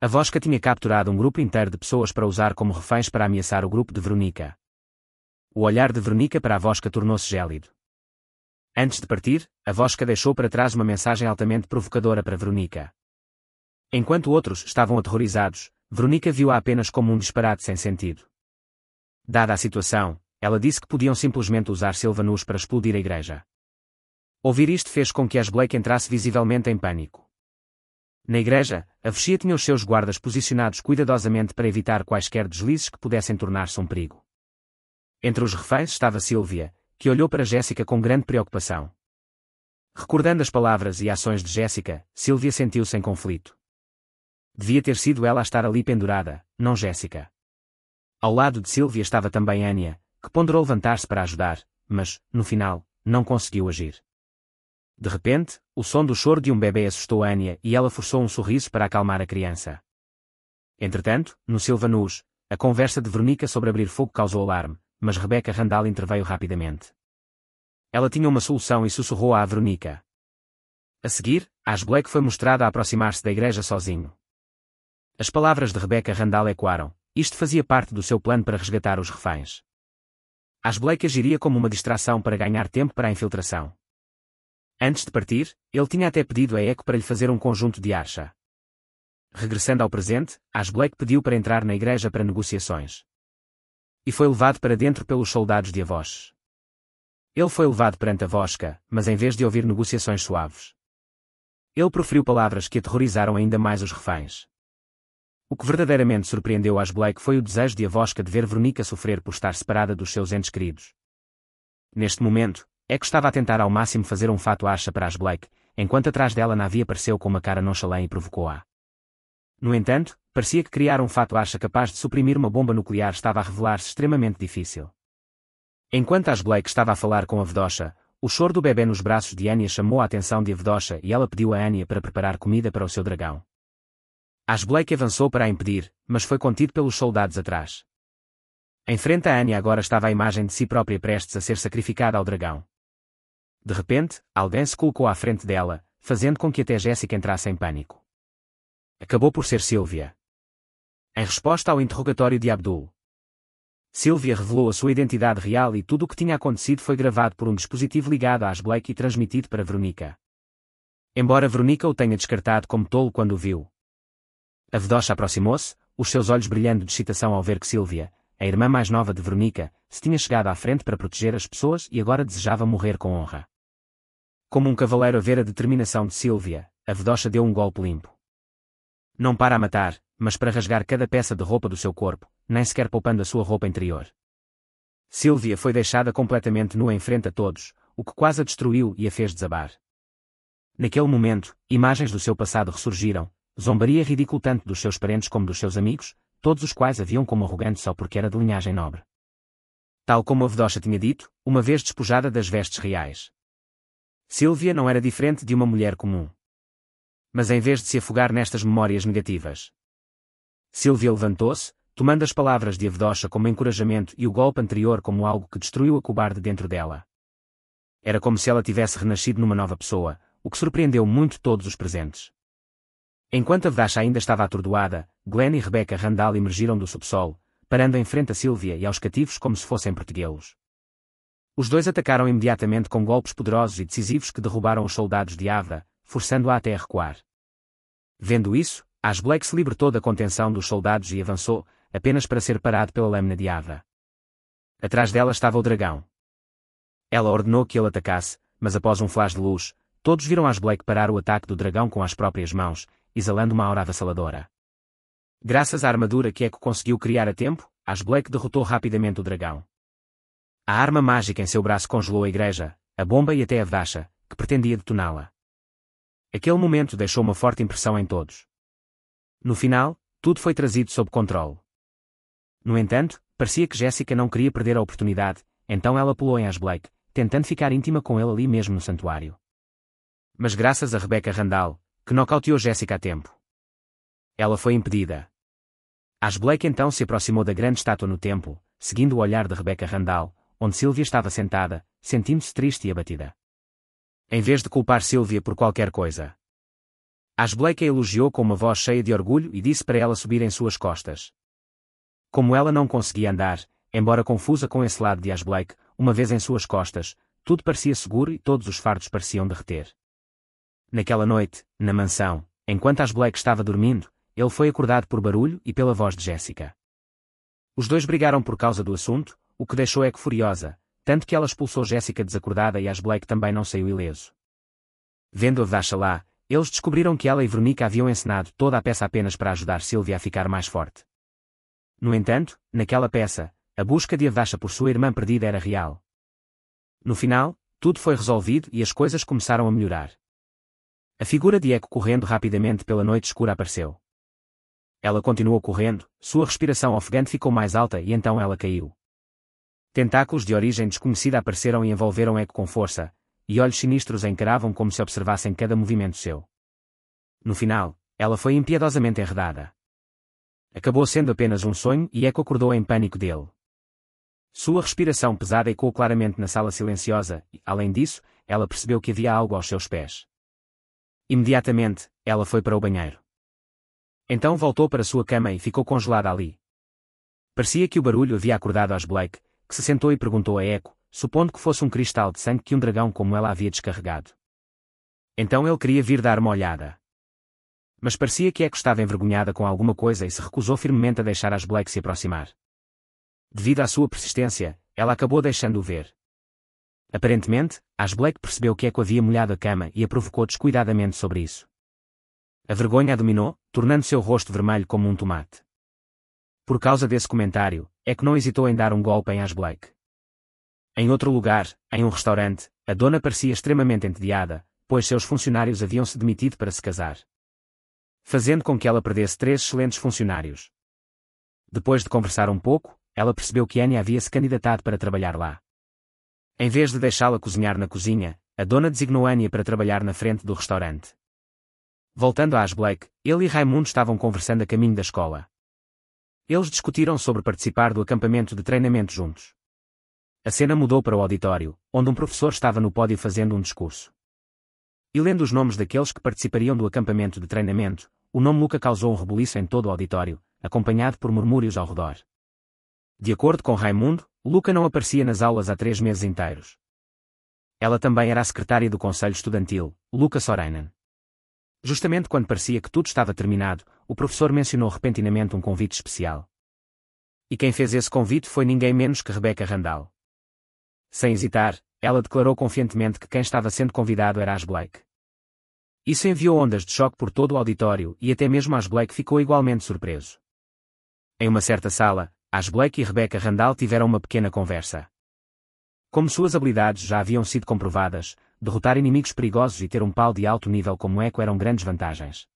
A Voska tinha capturado um grupo inteiro de pessoas para usar como reféns para ameaçar o grupo de Veronica. O olhar de Veronica para a Voska tornou-se gélido. Antes de partir, a Voska deixou para trás uma mensagem altamente provocadora para Veronica. Enquanto outros estavam aterrorizados, Veronica viu-a apenas como um disparate sem sentido. Dada a situação, ela disse que podiam simplesmente usar Silvanus para explodir a igreja. Ouvir isto fez com que As Blake entrasse visivelmente em pânico. Na igreja, a Vexia tinha os seus guardas posicionados cuidadosamente para evitar quaisquer deslizes que pudessem tornar-se um perigo. Entre os reféns estava Sylvia, que olhou para Jéssica com grande preocupação. Recordando as palavras e ações de Jéssica, Sylvia sentiu-se em conflito. Devia ter sido ela a estar ali pendurada, não Jéssica. Ao lado de Sylvia estava também Anya, que ponderou levantar-se para ajudar, mas, no final, não conseguiu agir. De repente, o som do choro de um bebê assustou Anya e ela forçou um sorriso para acalmar a criança. Entretanto, no Sylvanus, a conversa de Veronica sobre abrir fogo causou alarme, mas Rebecca Randall interveio rapidamente. Ela tinha uma solução e sussurrou à Veronica. A seguir, As Blake foi mostrada a aproximar-se da igreja sozinho. As palavras de Rebecca Randall ecoaram. Isto fazia parte do seu plano para resgatar os reféns. As Blake agiria como uma distração para ganhar tempo para a infiltração. Antes de partir, ele tinha até pedido a Echo para lhe fazer um conjunto de archa. Regressando ao presente, As Blake pediu para entrar na igreja para negociações. E foi levado para dentro pelos soldados de Avosh. Ele foi levado perante a Voska, mas em vez de ouvir negociações suaves, ele proferiu palavras que aterrorizaram ainda mais os reféns. O que verdadeiramente surpreendeu As Blake foi o desejo de Avoska de ver Veronica sofrer por estar separada dos seus entes queridos. Neste momento, Echo estava a tentar ao máximo fazer um fato archa para As Blake, enquanto atrás dela Navi apareceu com uma cara nonchalante e provocou-a. No entanto, parecia que criar um fato archa capaz de suprimir uma bomba nuclear estava a revelar-se extremamente difícil. Enquanto As Blake estava a falar com Avdosha, o choro do bebê nos braços de Anya chamou a atenção de Avdosha e ela pediu a Anya para preparar comida para o seu dragão. As Blake avançou para a impedir, mas foi contido pelos soldados atrás. Em frente a Anya agora estava a imagem de si própria prestes a ser sacrificada ao dragão. De repente, alguém se colocou à frente dela, fazendo com que até Jéssica entrasse em pânico. Acabou por ser Sylvia. Em resposta ao interrogatório de Abdul, Sylvia revelou a sua identidade real e tudo o que tinha acontecido foi gravado por um dispositivo ligado a As Blake e transmitido para Veronica. Embora Veronica o tenha descartado como tolo quando o viu. Avdosha aproximou-se, os seus olhos brilhando de excitação ao ver que Sylvia, a irmã mais nova de Veronica, se tinha chegado à frente para proteger as pessoas e agora desejava morrer com honra. Como um cavaleiro a ver a determinação de Sylvia, Avdosha deu um golpe limpo. Não para a matar, mas para rasgar cada peça de roupa do seu corpo, nem sequer poupando a sua roupa interior. Sylvia foi deixada completamente nua em frente a todos, o que quase a destruiu e a fez desabar. Naquele momento, imagens do seu passado ressurgiram, zombaria ridícula tanto dos seus parentes como dos seus amigos, todos os quais a viam como arrogante só porque era de linhagem nobre. Tal como Avdosha tinha dito, uma vez despojada das vestes reais. Sylvia não era diferente de uma mulher comum. Mas em vez de se afogar nestas memórias negativas, Sylvia levantou-se, tomando as palavras de Avdosha como encorajamento e o golpe anterior como algo que destruiu a cobarde dentro dela. Era como se ela tivesse renascido numa nova pessoa, o que surpreendeu muito todos os presentes. Enquanto Avdosha ainda estava atordoada, Glenn e Rebecca Randall emergiram do subsolo, parando em frente a Sylvia e aos cativos como se fossem protegê-los. Os dois atacaram imediatamente com golpes poderosos e decisivos que derrubaram os soldados de Avda, forçando-a até a recuar. Vendo isso, As Blake se libertou da contenção dos soldados e avançou, apenas para ser parado pela lâmina de Avda. Atrás dela estava o dragão. Ela ordenou que ele atacasse, mas após um flash de luz, todos viram As Blake parar o ataque do dragão com as próprias mãos, exalando uma aura avassaladora. Graças à armadura que Echo conseguiu criar a tempo, As Blake derrotou rapidamente o dragão. A arma mágica em seu braço congelou a igreja, a bomba e até a Avdosha, que pretendia detoná-la. Aquele momento deixou uma forte impressão em todos. No final, tudo foi trazido sob controle. No entanto, parecia que Jéssica não queria perder a oportunidade, então ela pulou em As Blake, tentando ficar íntima com ele ali mesmo no santuário. Mas graças a Rebecca Randall, que nocauteou Jéssica a tempo, ela foi impedida. As Blake então se aproximou da grande estátua no templo, seguindo o olhar de Rebecca Randall, onde Sylvia estava sentada, sentindo-se triste e abatida. Em vez de culpar Sylvia por qualquer coisa, As Blake a elogiou com uma voz cheia de orgulho e disse para ela subir em suas costas. Como ela não conseguia andar, embora confusa com esse lado de As Blake, uma vez em suas costas, tudo parecia seguro e todos os fardos pareciam derreter. Naquela noite, na mansão, enquanto As Blake estava dormindo, ele foi acordado por barulho e pela voz de Jéssica. Os dois brigaram por causa do assunto, o que deixou Echo furiosa, tanto que ela expulsou Jessica desacordada e Ash Blake também não saiu ileso. Vendo a Dasha lá, eles descobriram que ela e Veronica haviam encenado toda a peça apenas para ajudar Sylvia a ficar mais forte. No entanto, naquela peça, a busca de Avdasha por sua irmã perdida era real. No final, tudo foi resolvido e as coisas começaram a melhorar. A figura de Echo correndo rapidamente pela noite escura apareceu. Ela continuou correndo, sua respiração ofegante ficou mais alta e então ela caiu. Tentáculos de origem desconhecida apareceram e envolveram Echo com força, e olhos sinistros a encaravam como se observassem cada movimento seu. No final, ela foi impiedosamente enredada. Acabou sendo apenas um sonho e Echo acordou em pânico dele. Sua respiração pesada ecoou claramente na sala silenciosa e, além disso, ela percebeu que havia algo aos seus pés. Imediatamente, ela foi para o banheiro. Então voltou para sua cama e ficou congelada ali. Parecia que o barulho havia acordado Ash Blake, que se sentou e perguntou a Echo, supondo que fosse um cristal de sangue que um dragão como ela havia descarregado. Então ele queria vir dar uma olhada. Mas parecia que Echo estava envergonhada com alguma coisa e se recusou firmemente a deixar Ash Blake se aproximar. Devido à sua persistência, ela acabou deixando-o ver. Aparentemente, Ash Blake percebeu que Echo havia molhado a cama e a provocou descuidadamente sobre isso. A vergonha a dominou, tornando seu rosto vermelho como um tomate. Por causa desse comentário, Echo não hesitou em dar um golpe em Ash Blake. Em outro lugar, em um restaurante, a dona parecia extremamente entediada, pois seus funcionários haviam-se demitido para se casar, fazendo com que ela perdesse 3 excelentes funcionários. Depois de conversar um pouco, ela percebeu que Annie havia se candidatado para trabalhar lá. Em vez de deixá-la cozinhar na cozinha, a dona designou Annie para trabalhar na frente do restaurante. Voltando a Ash Blake, ele e Raimundo estavam conversando a caminho da escola. Eles discutiram sobre participar do acampamento de treinamento juntos. A cena mudou para o auditório, onde um professor estava no pódio fazendo um discurso. E lendo os nomes daqueles que participariam do acampamento de treinamento, o nome Luca causou um rebuliço em todo o auditório, acompanhado por murmúrios ao redor. De acordo com Raimundo, Luca não aparecia nas aulas há 3 meses inteiros. Ela também era a secretária do conselho estudantil, Luca Sorainen. Justamente quando parecia que tudo estava terminado, o professor mencionou repentinamente um convite especial. E quem fez esse convite foi ninguém menos que Rebecca Randall. Sem hesitar, ela declarou confiantemente que quem estava sendo convidado era Ash Blake. Isso enviou ondas de choque por todo o auditório e até mesmo Ash Blake ficou igualmente surpreso. Em uma certa sala, Ash Blake e Rebecca Randall tiveram uma pequena conversa. Como suas habilidades já haviam sido comprovadas, derrotar inimigos perigosos e ter um pau de alto nível como Echo eram grandes vantagens.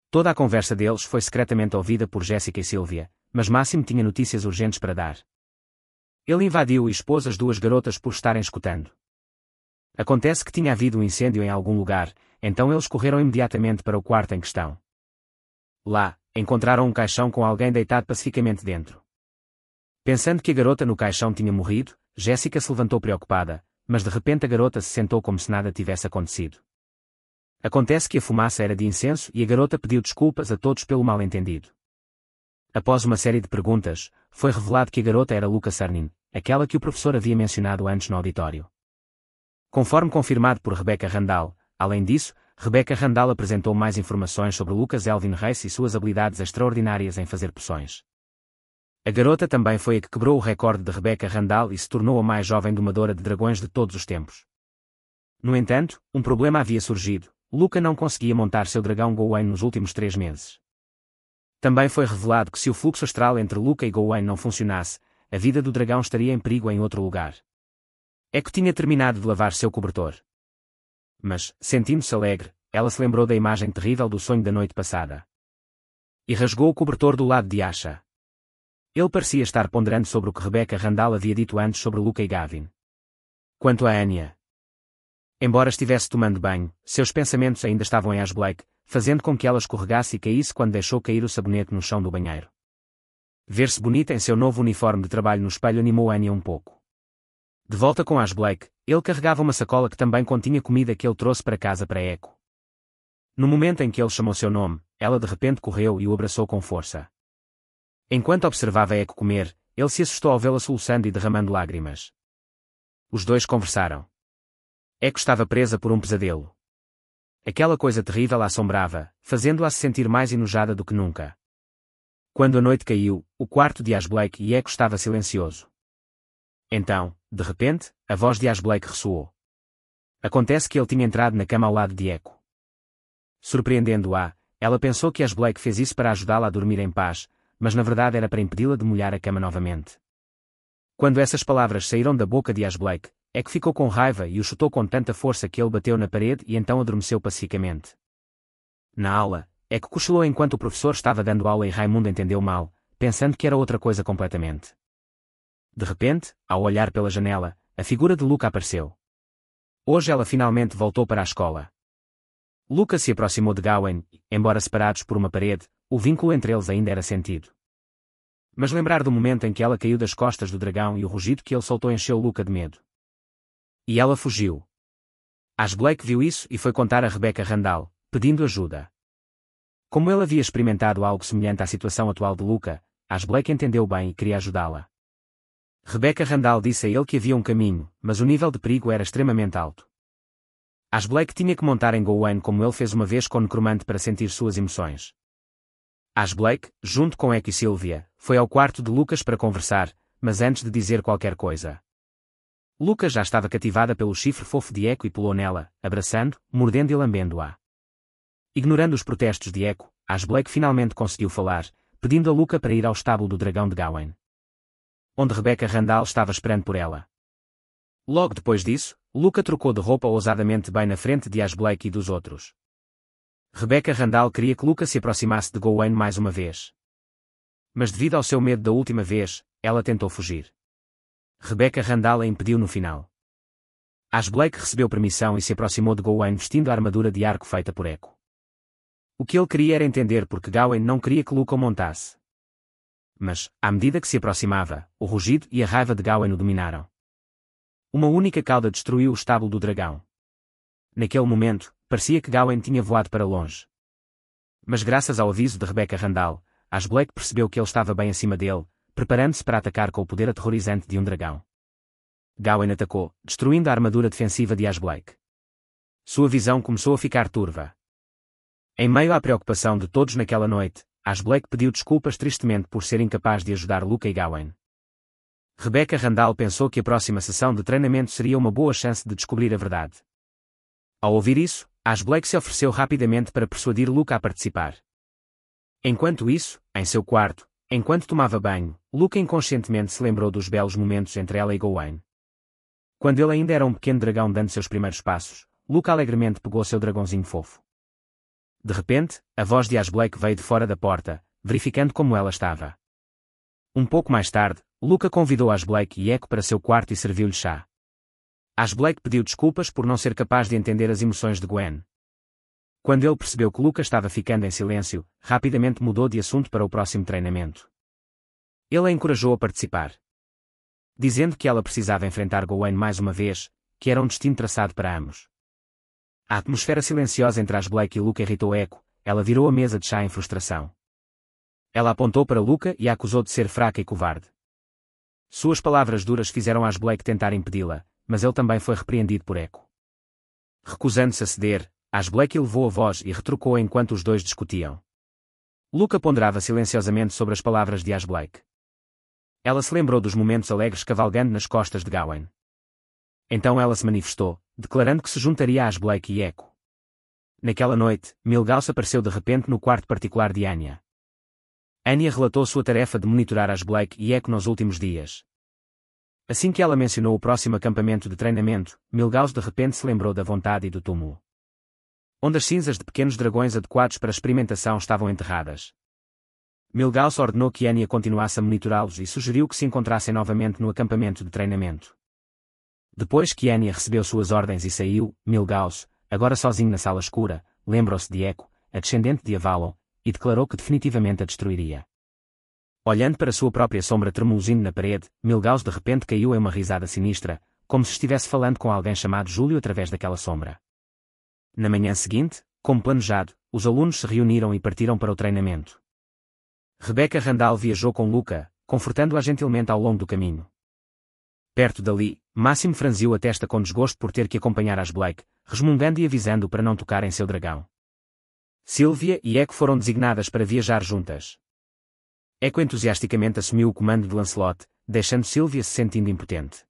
Toda a conversa deles foi secretamente ouvida por Jessica e Sylvia, mas Máximo tinha notícias urgentes para dar. Ele invadiu e expôs as 2 garotas por estarem escutando. Acontece que tinha havido um incêndio em algum lugar, então eles correram imediatamente para o quarto em questão. Lá, encontraram um caixão com alguém deitado pacificamente dentro. Pensando que a garota no caixão tinha morrido, Jessica se levantou preocupada, mas de repente a garota se sentou como se nada tivesse acontecido. Acontece que a fumaça era de incenso e a garota pediu desculpas a todos pelo mal-entendido. Após uma série de perguntas, foi revelado que a garota era Luca Sarnin, aquela que o professor havia mencionado antes no auditório. Conforme confirmado por Rebecca Randall, além disso, Rebecca Randall apresentou mais informações sobre Lucas Elvin Reis e suas habilidades extraordinárias em fazer poções. A garota também foi a que quebrou o recorde de Rebecca Randall e se tornou a mais jovem domadora de dragões de todos os tempos. No entanto, um problema havia surgido: Luca não conseguia montar seu dragão Gawain nos últimos 3 meses. Também foi revelado que se o fluxo astral entre Luca e Gawain não funcionasse, a vida do dragão estaria em perigo em outro lugar. Echo tinha terminado de lavar seu cobertor. Mas, sentindo-se alegre, ela se lembrou da imagem terrível do sonho da noite passada. E rasgou o cobertor do lado de Asha. Ele parecia estar ponderando sobre o que Rebecca Randall havia dito antes sobre Luca e Gavin. Quanto a Anya. Embora estivesse tomando banho, seus pensamentos ainda estavam em Ash Blake, fazendo com que ela escorregasse e caísse quando deixou cair o sabonete no chão do banheiro. Ver-se bonita em seu novo uniforme de trabalho no espelho animou Anya um pouco. De volta com Ash Blake, ele carregava uma sacola que também continha comida que ele trouxe para casa para Echo. No momento em que ele chamou seu nome, ela de repente correu e o abraçou com força. Enquanto observava Echo comer, ele se assustou ao vê-la soluçando e derramando lágrimas. Os dois conversaram. Echo estava presa por um pesadelo. Aquela coisa terrível a assombrava, fazendo-a se sentir mais enojada do que nunca. Quando a noite caiu, o quarto de Ash Blake e Echo estava silencioso. Então, de repente, a voz de Ash Blake ressoou. Acontece que ele tinha entrado na cama ao lado de Echo. Surpreendendo-a, ela pensou que Ash Blake fez isso para ajudá-la a dormir em paz, mas na verdade era para impedi-la de molhar a cama novamente. Quando essas palavras saíram da boca de Ash Blake, Echo ficou com raiva e o chutou com tanta força que ele bateu na parede e então adormeceu pacificamente. Na aula, Echo cochilou enquanto o professor estava dando aula e Raimundo entendeu mal, pensando que era outra coisa completamente. De repente, ao olhar pela janela, a figura de Luca apareceu. Hoje ela finalmente voltou para a escola. Luca se aproximou de Gawain e, embora separados por uma parede, o vínculo entre eles ainda era sentido. Mas lembrar do momento em que ela caiu das costas do dragão e o rugido que ele soltou encheu Luca de medo. E ela fugiu. Ash Blake viu isso e foi contar a Rebecca Randall, pedindo ajuda. Como ele havia experimentado algo semelhante à situação atual de Luca, Ash Blake entendeu bem e queria ajudá-la. Rebecca Randall disse a ele que havia um caminho, mas o nível de perigo era extremamente alto. Ash Blake tinha que montar em Gawain como ele fez uma vez com o necromante para sentir suas emoções. Ash Blake, junto com Echo e Sylvia, foi ao quarto de Lucas para conversar, mas antes de dizer qualquer coisa. Lucas já estava cativada pelo chifre fofo de Echo e pulou nela, abraçando, mordendo e lambendo-a. Ignorando os protestos de Echo, Ash Blake finalmente conseguiu falar, pedindo a Luca para ir ao estábulo do dragão de Gawain, onde Rebecca Randall estava esperando por ela. Logo depois disso, Luca trocou de roupa ousadamente bem na frente de Ash Blake e dos outros. Rebecca Randall queria que Luca se aproximasse de Gawain mais uma vez. Mas devido ao seu medo da última vez, ela tentou fugir. Rebecca Randall a impediu no final. Ash Blake recebeu permissão e se aproximou de Gawain vestindo a armadura de arco feita por Echo. O que ele queria era entender porque Gawain não queria que Luca o montasse. Mas, à medida que se aproximava, o rugido e a raiva de Gawain o dominaram. Uma única cauda destruiu o estábulo do dragão. Naquele momento, parecia que Gawain tinha voado para longe. Mas graças ao aviso de Rebecca Randall, Ash Blake percebeu que ele estava bem acima dele, preparando-se para atacar com o poder aterrorizante de um dragão. Gawain atacou, destruindo a armadura defensiva de Ash Blake. Sua visão começou a ficar turva. Em meio à preocupação de todos naquela noite, Ash Blake pediu desculpas tristemente por ser incapaz de ajudar Luca e Gawain. Rebecca Randall pensou que a próxima sessão de treinamento seria uma boa chance de descobrir a verdade. Ao ouvir isso, Ash Blake se ofereceu rapidamente para persuadir Luca a participar. Enquanto isso, em seu quarto, enquanto tomava banho, Luca inconscientemente se lembrou dos belos momentos entre ela e Gawain. Quando ele ainda era um pequeno dragão dando seus primeiros passos, Luca alegremente pegou seu dragãozinho fofo. De repente, a voz de Ash Blake veio de fora da porta, verificando como ela estava. Um pouco mais tarde, Luca convidou Ash Blake e Echo para seu quarto e serviu-lhe chá. Ash Blake pediu desculpas por não ser capaz de entender as emoções de Gwen. Quando ele percebeu que Luca estava ficando em silêncio, rapidamente mudou de assunto para o próximo treinamento. Ele a encorajou a participar, dizendo que ela precisava enfrentar Gawain mais uma vez, que era um destino traçado para ambos. A atmosfera silenciosa entre Ash Blake e Luca irritou Echo, ela virou a mesa de chá em frustração. Ela apontou para Luca e a acusou de ser fraca e covarde. Suas palavras duras fizeram Ash Blake tentar impedi-la, mas ele também foi repreendido por Echo. Recusando-se a ceder, Ash Blake elevou a voz e retrucou enquanto os dois discutiam. Luca ponderava silenciosamente sobre as palavras de Ash Blake. Ela se lembrou dos momentos alegres cavalgando nas costas de Gawain. Então ela se manifestou, declarando que se juntaria a Ash Blake e Echo. Naquela noite, Milgauss apareceu de repente no quarto particular de Anya. Anya relatou sua tarefa de monitorar Ash Blake e Echo nos últimos dias. Assim que ela mencionou o próximo acampamento de treinamento, Milgauss de repente se lembrou da vontade e do túmulo, onde as cinzas de pequenos dragões adequados para experimentação estavam enterradas. Milgauss ordenou que Anya continuasse a monitorá-los e sugeriu que se encontrassem novamente no acampamento de treinamento. Depois que Anya recebeu suas ordens e saiu, Milgauss, agora sozinho na sala escura, lembrou-se de Echo, a descendente de Avalon, e declarou que definitivamente a destruiria. Olhando para sua própria sombra tremuluzindo na parede, Milgauss de repente caiu em uma risada sinistra, como se estivesse falando com alguém chamado Júlio através daquela sombra. Na manhã seguinte, como planejado, os alunos se reuniram e partiram para o treinamento. Rebecca Randall viajou com Luca, confortando-a gentilmente ao longo do caminho. Perto dali, Máximo franziu a testa com desgosto por ter que acompanhar Ash Blake, resmungando e avisando para não tocar em seu dragão. Sylvia e Echo foram designadas para viajar juntas. Echo entusiasticamente assumiu o comando de Lancelot, deixando Sylvia se sentindo impotente.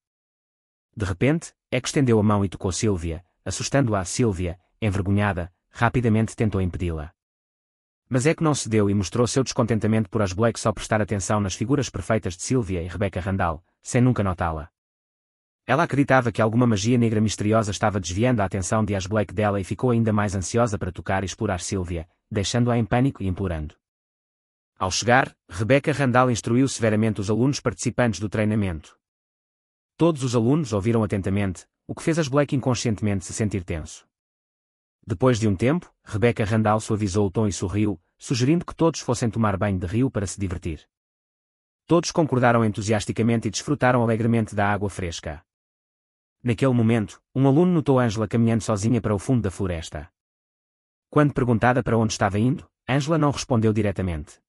De repente, Eco estendeu a mão e tocou Sylvia, assustando-a. Sylvia, envergonhada, rapidamente tentou impedi-la. Mas Eco não cedeu e mostrou seu descontentamento por Black só prestar atenção nas figuras perfeitas de Sylvia e Rebecca Randall, sem nunca notá-la. Ela acreditava que alguma magia negra misteriosa estava desviando a atenção de Black dela e ficou ainda mais ansiosa para tocar e explorar Sylvia, deixando-a em pânico e implorando. Ao chegar, Rebecca Randall instruiu severamente os alunos participantes do treinamento. Todos os alunos ouviram atentamente, o que fez Black inconscientemente se sentir tenso. Depois de um tempo, Rebecca Randall suavizou o tom e sorriu, sugerindo que todos fossem tomar banho de rio para se divertir. Todos concordaram entusiasticamente e desfrutaram alegremente da água fresca. Naquele momento, um aluno notou Angela caminhando sozinha para o fundo da floresta. Quando perguntada para onde estava indo, Angela não respondeu diretamente.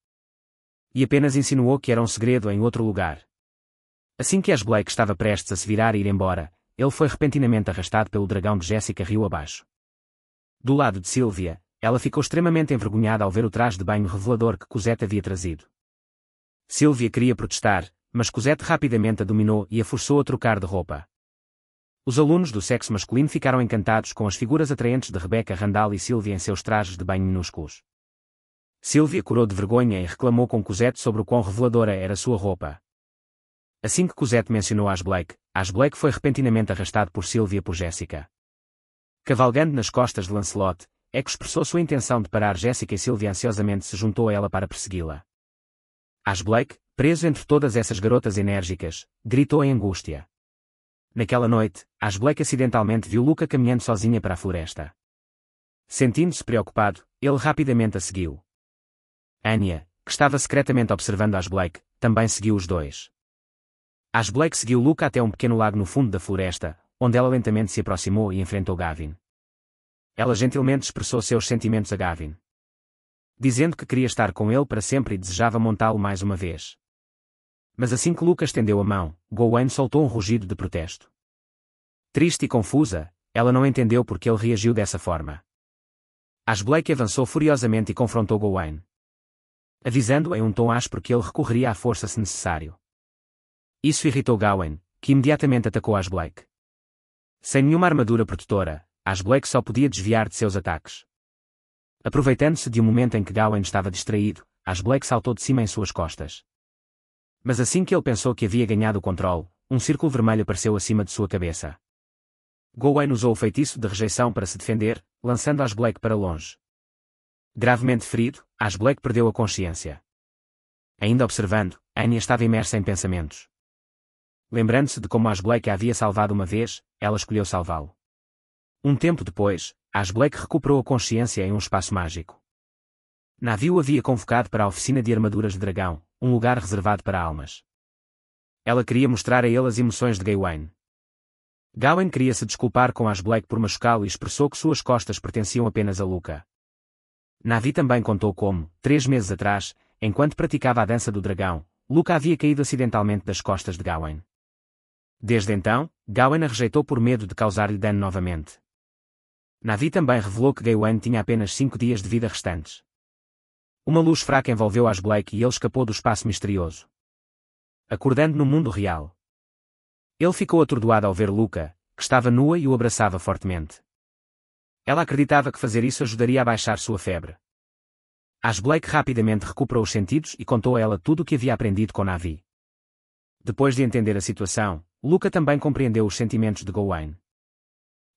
E apenas insinuou que era um segredo em outro lugar. Assim que Black estava prestes a se virar e ir embora, ele foi repentinamente arrastado pelo dragão de Jessica rio abaixo. Do lado de Sylvia, ela ficou extremamente envergonhada ao ver o traje de banho revelador que Cosette havia trazido. Sylvia queria protestar, mas Cosette rapidamente a dominou e a forçou a trocar de roupa. Os alunos do sexo masculino ficaram encantados com as figuras atraentes de Rebecca Randall e Sylvia em seus trajes de banho minúsculos. Sylvia corou de vergonha e reclamou com Cosette sobre o quão reveladora era sua roupa. Assim que Cosette mencionou Black foi repentinamente arrastado por Sylvia por Jessica. Cavalgando nas costas de Lancelot, Eco expressou sua intenção de parar Jessica e Sylvia ansiosamente se juntou a ela para persegui-la. Black, preso entre todas essas garotas enérgicas, gritou em angústia. Naquela noite, Black acidentalmente viu Luca caminhando sozinha para a floresta. Sentindo-se preocupado, ele rapidamente a seguiu. Anya, que estava secretamente observando Black, também seguiu os dois. Black seguiu Luca até um pequeno lago no fundo da floresta, onde ela lentamente se aproximou e enfrentou Gavin. Ela gentilmente expressou seus sentimentos a Gavin, dizendo que queria estar com ele para sempre e desejava montá-lo mais uma vez. Mas assim que Luca estendeu a mão, Gawain soltou um rugido de protesto. Triste e confusa, ela não entendeu por que ele reagiu dessa forma. Black avançou furiosamente e confrontou Gawain, avisando em um tom áspero que ele recorreria à força se necessário. Isso irritou Gawain, que imediatamente atacou Black. Sem nenhuma armadura protetora, Black só podia desviar de seus ataques. Aproveitando-se de um momento em que Gawain estava distraído, Black saltou de cima em suas costas. Mas assim que ele pensou que havia ganhado o controle, um círculo vermelho apareceu acima de sua cabeça. Gawain usou o feitiço de rejeição para se defender, lançando Black para longe. Gravemente ferido, Black perdeu a consciência. Ainda observando, Anya estava imersa em pensamentos. Lembrando-se de como Black a havia salvado uma vez, ela escolheu salvá-lo. Um tempo depois, Black recuperou a consciência em um espaço mágico. Navi o havia convocado para a oficina de armaduras de dragão, um lugar reservado para almas. Ela queria mostrar a ele as emoções de Gawain. Gawain queria se desculpar com Black por machucá-lo e expressou que suas costas pertenciam apenas a Luca. Navi também contou como, 3 meses atrás, enquanto praticava a dança do dragão, Luca havia caído acidentalmente das costas de Gawain. Desde então, Gawain a rejeitou por medo de causar-lhe dano novamente. Navi também revelou que Gawain tinha apenas 5 dias de vida restantes. Uma luz fraca envolveu Black e ele escapou do espaço misterioso, acordando no mundo real. Ele ficou atordoado ao ver Luca, que estava nua e o abraçava fortemente. Ela acreditava que fazer isso ajudaria a baixar sua febre. Black rapidamente recuperou os sentidos e contou a ela tudo o que havia aprendido com Navi. Depois de entender a situação, Luca também compreendeu os sentimentos de Gawain.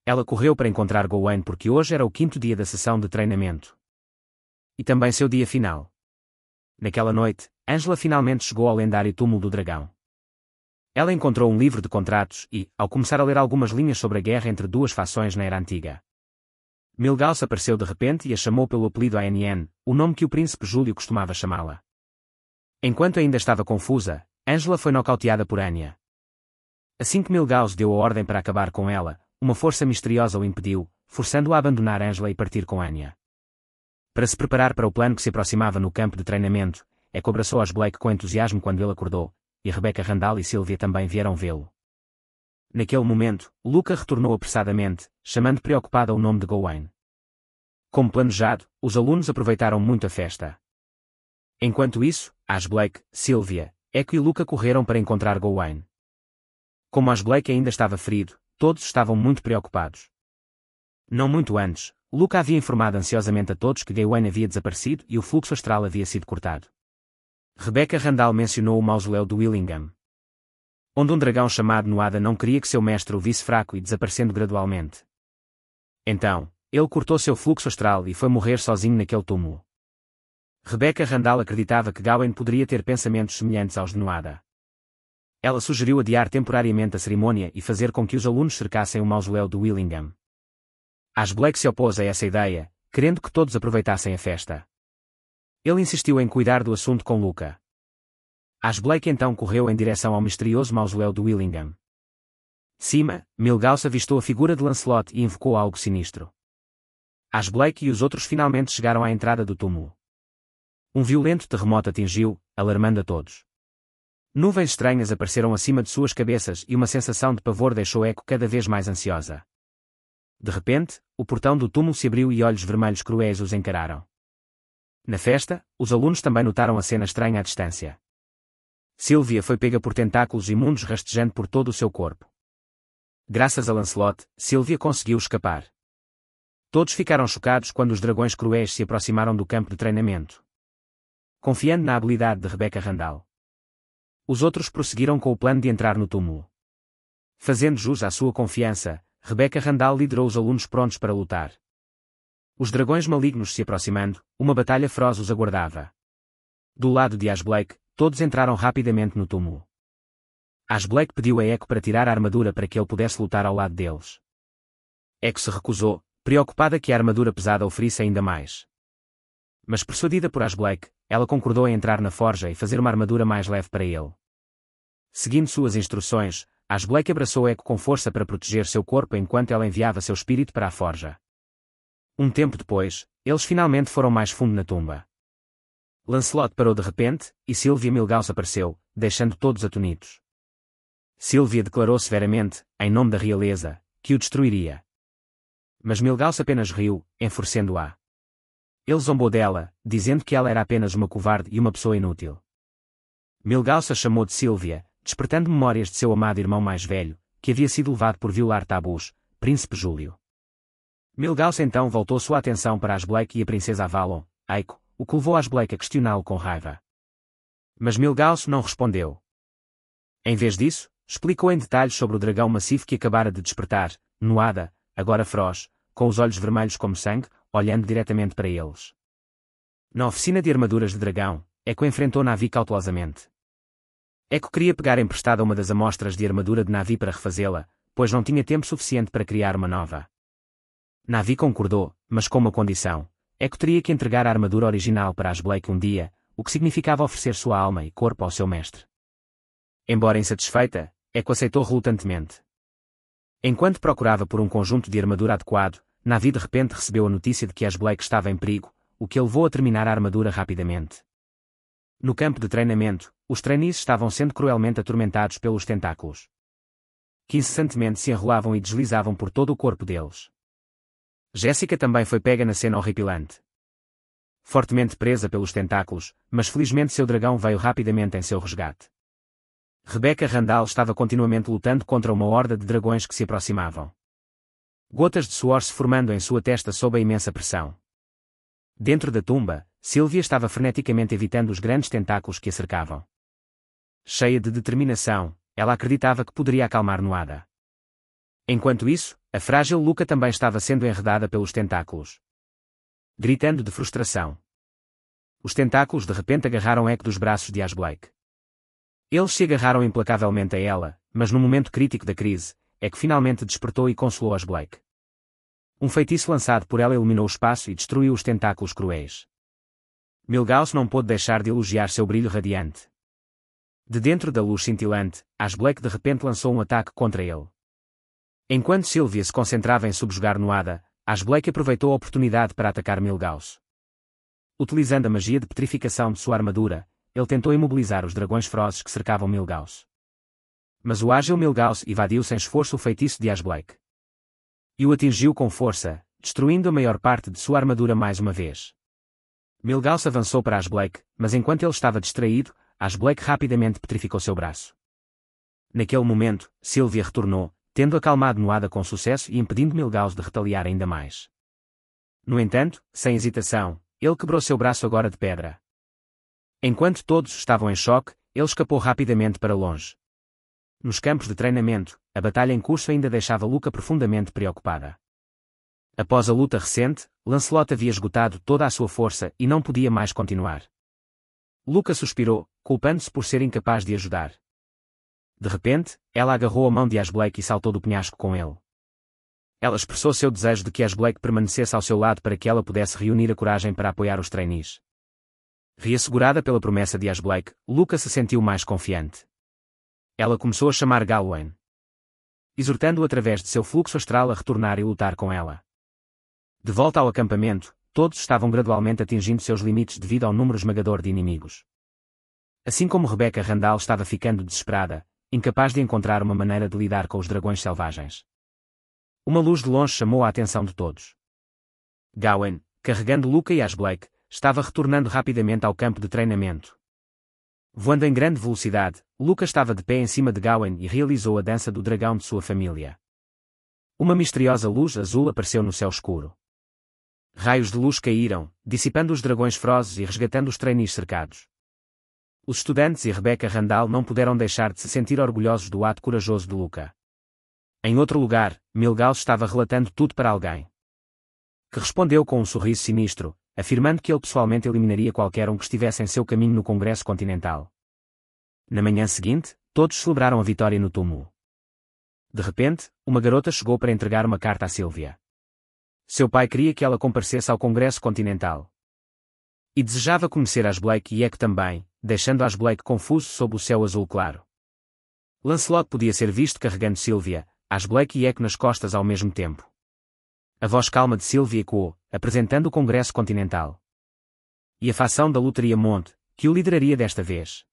Ela correu para encontrar Gawain porque hoje era o 5º dia da sessão de treinamento. E também seu dia final. Naquela noite, Angela finalmente chegou ao lendário túmulo do dragão. Ela encontrou um livro de contratos e, ao começar a ler algumas linhas sobre a guerra entre duas fações na Era Antiga, Milgauss apareceu de repente e a chamou pelo apelido ANN, o nome que o príncipe Júlio costumava chamá-la. Enquanto ainda estava confusa, Angela foi nocauteada por Anya. Assim que Milgauss deu a ordem para acabar com ela, uma força misteriosa o impediu, forçando-a a abandonar Angela e partir com Anya. Para se preparar para o plano que se aproximava no campo de treinamento, Eco abraçou Black com entusiasmo quando ele acordou, e Rebecca Randall e Sylvia também vieram vê-lo. Naquele momento, Luca retornou apressadamente, chamando preocupada o nome de Gawain. Como planejado, os alunos aproveitaram muito a festa. Enquanto isso, Black, Sylvia, Eco e Luca correram para encontrar Gawain. Como Ash Blake ainda estava ferido, todos estavam muito preocupados. Não muito antes, Luca havia informado ansiosamente a todos que Gawain havia desaparecido e o fluxo astral havia sido cortado. Rebecca Randall mencionou o mausoléu do Willingham, onde um dragão chamado Nuada não queria que seu mestre o visse fraco e desaparecendo gradualmente. Então, ele cortou seu fluxo astral e foi morrer sozinho naquele túmulo. Rebecca Randall acreditava que Gawain poderia ter pensamentos semelhantes aos de Nuada. Ela sugeriu adiar temporariamente a cerimônia e fazer com que os alunos cercassem o mausoléu do Willingham. Ash Blake se opôs a essa ideia, querendo que todos aproveitassem a festa. Ele insistiu em cuidar do assunto com Luca. Ash Blake então correu em direção ao misterioso mausoléu do Willingham. De cima, Milgauss avistou a figura de Lancelot e invocou algo sinistro. Ash Blake e os outros finalmente chegaram à entrada do túmulo. Um violento terremoto atingiu, alarmando a todos. Nuvens estranhas apareceram acima de suas cabeças e uma sensação de pavor deixou Echo cada vez mais ansiosa. De repente, o portão do túmulo se abriu e olhos vermelhos cruéis os encararam. Na festa, os alunos também notaram a cena estranha à distância. Sylvia foi pega por tentáculos imundos rastejando por todo o seu corpo. Graças a Lancelot, Sylvia conseguiu escapar. Todos ficaram chocados quando os dragões cruéis se aproximaram do campo de treinamento. Confiando na habilidade de Rebecca Randall, os outros prosseguiram com o plano de entrar no túmulo. Fazendo jus à sua confiança, Rebecca Randall liderou os alunos prontos para lutar. Os dragões malignos se aproximando, uma batalha feroz os aguardava. Do lado de Ash Blake, todos entraram rapidamente no túmulo. Ash Blake pediu a Echo para tirar a armadura para que ele pudesse lutar ao lado deles. Echo se recusou, preocupada que a armadura pesada o ferisse ainda mais. Mas persuadida por Ash Blake, ela concordou em entrar na forja e fazer uma armadura mais leve para ele. Seguindo suas instruções, Ash Blake abraçou Echo com força para proteger seu corpo enquanto ela enviava seu espírito para a forja. Um tempo depois, eles finalmente foram mais fundo na tumba. Lancelot parou de repente, e Sylvia Milgauss apareceu, deixando todos atonitos. Sylvia declarou severamente, em nome da realeza, que o destruiria. Mas Milgauss apenas riu, enfurecendo-a. Ele zombou dela, dizendo que ela era apenas uma covarde e uma pessoa inútil. Milgauss a chamou de Sylvia, despertando memórias de seu amado irmão mais velho, que havia sido levado por violar tabus, Príncipe Júlio. Milgauss então voltou sua atenção para Ash Blake e a princesa Avalon, Eiko, o que levou Ash Blake a questioná-lo com raiva. Mas Milgauss não respondeu. Em vez disso, explicou em detalhes sobre o dragão massivo que acabara de despertar, Nuada, agora feroz, com os olhos vermelhos como sangue, olhando diretamente para eles. Na oficina de armaduras de dragão, Echo enfrentou Na'vi cautelosamente. Echo queria pegar emprestada uma das amostras de armadura de Na'vi para refazê-la, pois não tinha tempo suficiente para criar uma nova. Na'vi concordou, mas com uma condição. Echo teria que entregar a armadura original para Ash Blake um dia, o que significava oferecer sua alma e corpo ao seu mestre. Embora insatisfeita, Echo aceitou relutantemente. Enquanto procurava por um conjunto de armadura adequado, Na'vi de repente recebeu a notícia de que Ash Blake estava em perigo, o que a levou a terminar a armadura rapidamente. No campo de treinamento, os trainees estavam sendo cruelmente atormentados pelos tentáculos, que incessantemente se enrolavam e deslizavam por todo o corpo deles. Jéssica também foi pega na cena horripilante. Fortemente presa pelos tentáculos, mas felizmente seu dragão veio rapidamente em seu resgate. Rebecca Randall estava continuamente lutando contra uma horda de dragões que se aproximavam. Gotas de suor se formando em sua testa sob a imensa pressão. Dentro da tumba, Sylvia estava freneticamente evitando os grandes tentáculos que a cercavam. Cheia de determinação, ela acreditava que poderia acalmar Nuada. Enquanto isso, a frágil Luca também estava sendo enredada pelos tentáculos. Gritando de frustração. Os tentáculos de repente agarraram Echo dos braços de Ash Blake. Eles se agarraram implacavelmente a ela, mas no momento crítico da crise, Echo finalmente despertou e consolou Ash Blake. Um feitiço lançado por ela iluminou o espaço e destruiu os tentáculos cruéis. Milgauss não pôde deixar de elogiar seu brilho radiante. De dentro da luz cintilante, Ash Blake de repente lançou um ataque contra ele. Enquanto Sylvia se concentrava em subjugar Nuada, Ash Blake aproveitou a oportunidade para atacar Milgauss. Utilizando a magia de petrificação de sua armadura, ele tentou imobilizar os dragões ferozes que cercavam Milgauss. Mas o ágil Milgauss evadiu sem esforço o feitiço de Ash Blake. E o atingiu com força, destruindo a maior parte de sua armadura mais uma vez. Milgauss avançou para Ash Blake, mas enquanto ele estava distraído, Ash Blake rapidamente petrificou seu braço. Naquele momento, Sylvia retornou, tendo acalmado Noada com sucesso e impedindo Milgaus de retaliar ainda mais. No entanto, sem hesitação, ele quebrou seu braço agora de pedra. Enquanto todos estavam em choque, ele escapou rapidamente para longe. Nos campos de treinamento, a batalha em curso ainda deixava Luca profundamente preocupada. Após a luta recente, Lancelot havia esgotado toda a sua força e não podia mais continuar. Luca suspirou, culpando-se por ser incapaz de ajudar. De repente, ela agarrou a mão de Ash Blake e saltou do penhasco com ele. Ela expressou seu desejo de que Ash Blake permanecesse ao seu lado para que ela pudesse reunir a coragem para apoiar os trainees. Reassegurada pela promessa de Ash Blake, Luca se sentiu mais confiante. Ela começou a chamar Gawain, exortando-o através de seu fluxo astral a retornar e lutar com ela. De volta ao acampamento, todos estavam gradualmente atingindo seus limites devido ao número esmagador de inimigos. Assim como Rebecca Randall estava ficando desesperada, incapaz de encontrar uma maneira de lidar com os dragões selvagens. Uma luz de longe chamou a atenção de todos. Gawain, carregando Luca e Ash Blake, estava retornando rapidamente ao campo de treinamento. Voando em grande velocidade, Luca estava de pé em cima de Gawain e realizou a dança do dragão de sua família. Uma misteriosa luz azul apareceu no céu escuro. Raios de luz caíram, dissipando os dragões ferozes e resgatando os trainees cercados. Os estudantes e Rebecca Randall não puderam deixar de se sentir orgulhosos do ato corajoso de Luca. Em outro lugar, Milgaus estava relatando tudo para alguém, que respondeu com um sorriso sinistro, afirmando que ele pessoalmente eliminaria qualquer um que estivesse em seu caminho no Congresso Continental. Na manhã seguinte, todos celebraram a vitória no túmulo. De repente, uma garota chegou para entregar uma carta a Sylvia. Seu pai queria que ela comparecesse ao Congresso Continental. E desejava conhecer Ash Blake e Echo também, deixando Ash Blake confuso sob o céu azul claro. Lancelot podia ser visto carregando Sylvia, Ash Blake e Echo nas costas ao mesmo tempo. A voz calma de Sylvia ecoou, apresentando o Congresso Continental. E a facção da Lotaria Monte, que o lideraria desta vez.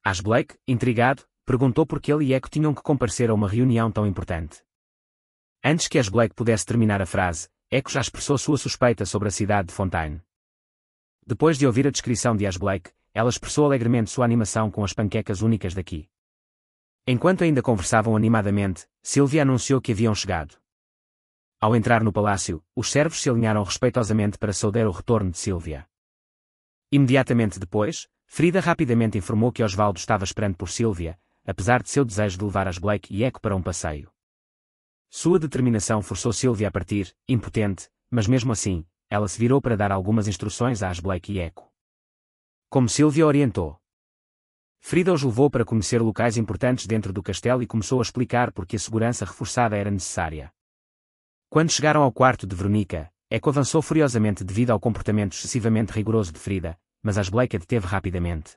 Ash Blake, intrigado, perguntou por que ele e Echo tinham que comparecer a uma reunião tão importante. Antes que Ash Blake pudesse terminar a frase, Echo já expressou sua suspeita sobre a cidade de Fontaine. Depois de ouvir a descrição de Ash Blake, ela expressou alegremente sua animação com as panquecas únicas daqui. Enquanto ainda conversavam animadamente, Sylvia anunciou que haviam chegado. Ao entrar no palácio, os servos se alinharam respeitosamente para saudar o retorno de Sylvia. Imediatamente depois, Frida rapidamente informou que Osvaldo estava esperando por Sylvia, apesar de seu desejo de levar Ash Blake e Echo para um passeio. Sua determinação forçou Sylvia a partir, impotente, mas mesmo assim, ela se virou para dar algumas instruções a Ash Blake e Echo. Como Sylvia orientou. Frida os levou para conhecer locais importantes dentro do castelo e começou a explicar por que a segurança reforçada era necessária. Quando chegaram ao quarto de Veronica, Echo avançou furiosamente devido ao comportamento excessivamente rigoroso de Frida, mas Ash Blake a deteve rapidamente.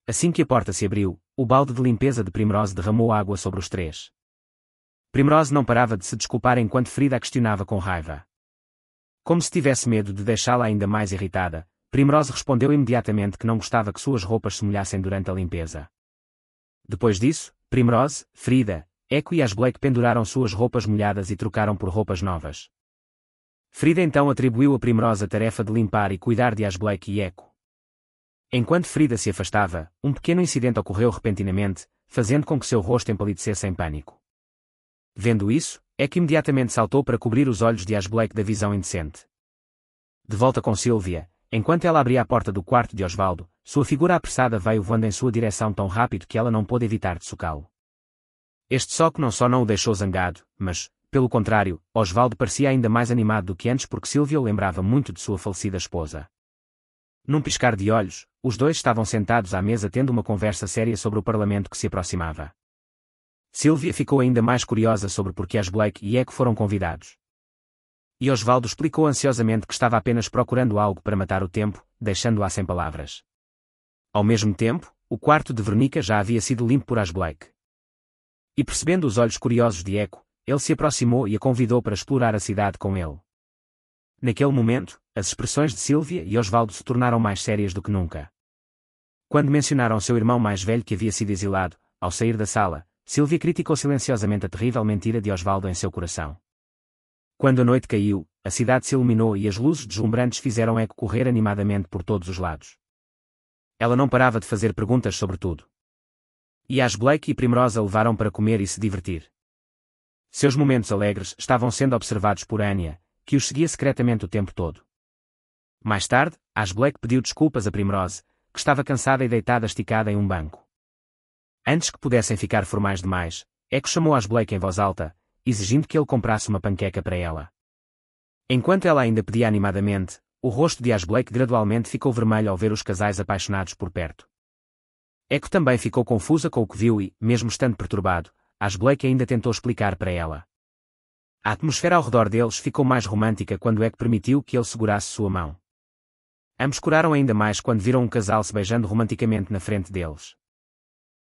Assim que a porta se abriu, o balde de limpeza de Primrose derramou água sobre os três. Primrose não parava de se desculpar enquanto Frida a questionava com raiva. Como se tivesse medo de deixá-la ainda mais irritada, Primrose respondeu imediatamente que não gostava que suas roupas se molhassem durante a limpeza. Depois disso, Primrose, Frida, Echo e Ash Blake penduraram suas roupas molhadas e trocaram por roupas novas. Frida então atribuiu a Primrose a tarefa de limpar e cuidar de Ash Blake e Echo. Enquanto Frida se afastava, um pequeno incidente ocorreu repentinamente, fazendo com que seu rosto empalidecesse em pânico. Vendo isso, Echo imediatamente saltou para cobrir os olhos de Ash Blake da visão indecente. De volta com Sylvia, enquanto ela abria a porta do quarto de Osvaldo, sua figura apressada veio voando em sua direção tão rápido que ela não pôde evitar de socá-lo. Este soco não só não o deixou zangado, mas, pelo contrário, Osvaldo parecia ainda mais animado do que antes porque Sylvia o lembrava muito de sua falecida esposa. Num piscar de olhos, os dois estavam sentados à mesa tendo uma conversa séria sobre o parlamento que se aproximava. Sylvia ficou ainda mais curiosa sobre por que Ash Blake e Echo foram convidados. E Osvaldo explicou ansiosamente que estava apenas procurando algo para matar o tempo, deixando-a sem palavras. Ao mesmo tempo, o quarto de Veronica já havia sido limpo por Ash Blake. E percebendo os olhos curiosos de Echo, ele se aproximou e a convidou para explorar a cidade com ele. Naquele momento, as expressões de Sylvia e Osvaldo se tornaram mais sérias do que nunca. Quando mencionaram seu irmão mais velho que havia sido exilado, ao sair da sala, Sylvia criticou silenciosamente a terrível mentira de Osvaldo em seu coração. Quando a noite caiu, a cidade se iluminou e as luzes deslumbrantes fizeram Echo correr animadamente por todos os lados. Ela não parava de fazer perguntas sobre tudo. E Ash Blake e Primrose a levaram para comer e se divertir. Seus momentos alegres estavam sendo observados por Anya, que os seguia secretamente o tempo todo. Mais tarde, Ash Blake pediu desculpas a Primrose, que estava cansada e deitada esticada em um banco. Antes que pudessem ficar formais demais, Echo chamou Ash Blake em voz alta, exigindo que ele comprasse uma panqueca para ela. Enquanto ela ainda pedia animadamente, o rosto de Ash Blake gradualmente ficou vermelho ao ver os casais apaixonados por perto. Echo também ficou confusa com o que viu e, mesmo estando perturbado, Ash Blake ainda tentou explicar para ela. A atmosfera ao redor deles ficou mais romântica quando Echo permitiu que ele segurasse sua mão. Ambos coraram ainda mais quando viram um casal se beijando romanticamente na frente deles.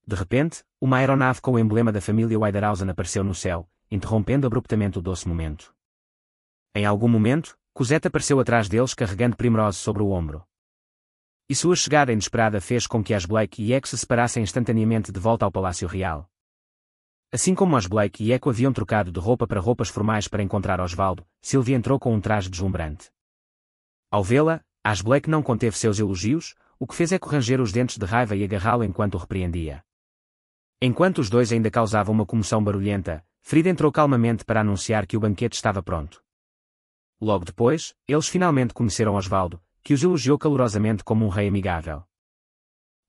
De repente, uma aeronave com o emblema da família Widerhausen apareceu no céu, interrompendo abruptamente o doce momento. Em algum momento, Cosette apareceu atrás deles carregando Primrose sobre o ombro. E sua chegada inesperada fez com que Ash Blake e Echo se separassem instantaneamente de volta ao Palácio Real. Assim como Ash Blake e Echo haviam trocado de roupa para roupas formais para encontrar Osvaldo, Sylvia entrou com um traje deslumbrante. Ao vê-la, Ash Blake não conteve seus elogios, o que fez Echo ranger os dentes de raiva e agarrá-lo enquanto o repreendia. Enquanto os dois ainda causavam uma comoção barulhenta, Frida entrou calmamente para anunciar que o banquete estava pronto. Logo depois, eles finalmente conheceram Osvaldo, que os elogiou calorosamente como um rei amigável.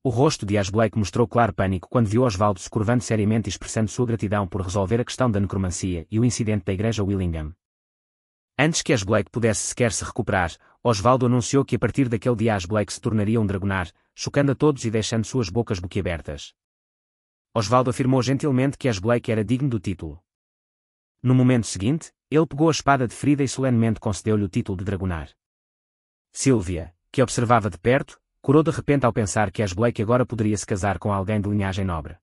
O rosto de Ash Blake mostrou claro pânico quando viu Osvaldo se curvando seriamente e expressando sua gratidão por resolver a questão da necromancia e o incidente da igreja Willingham. Antes que Ash Blake pudesse sequer se recuperar, Osvaldo anunciou que a partir daquele dia Ash Blake se tornaria um dragonar, chocando a todos e deixando suas bocas boquiabertas. Osvaldo afirmou gentilmente que Ash Blake era digno do título. No momento seguinte, ele pegou a espada de Frida e solenemente concedeu-lhe o título de dragonar. Sylvia, que observava de perto, corou de repente ao pensar que Ash Blake agora poderia se casar com alguém de linhagem nobre.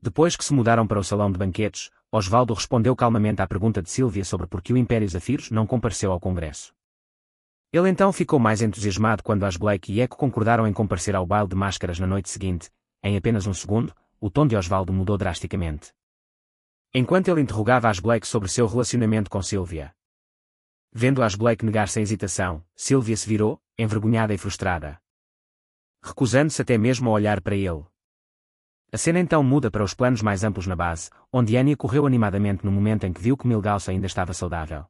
Depois que se mudaram para o salão de banquetes, Osvaldo respondeu calmamente à pergunta de Sylvia sobre por que o Império Zafiros não compareceu ao Congresso. Ele então ficou mais entusiasmado quando Ash Blake e Echo concordaram em comparecer ao baile de máscaras na noite seguinte. Em apenas um segundo, o tom de Osvaldo mudou drasticamente. Enquanto ele interrogava Ash Blake sobre seu relacionamento com Sylvia. Vendo Ash Blake negar sem hesitação, Sylvia se virou, envergonhada e frustrada. Recusando-se até mesmo a olhar para ele. A cena então muda para os planos mais amplos na base, onde Anya correu animadamente no momento em que viu que Milgauss ainda estava saudável.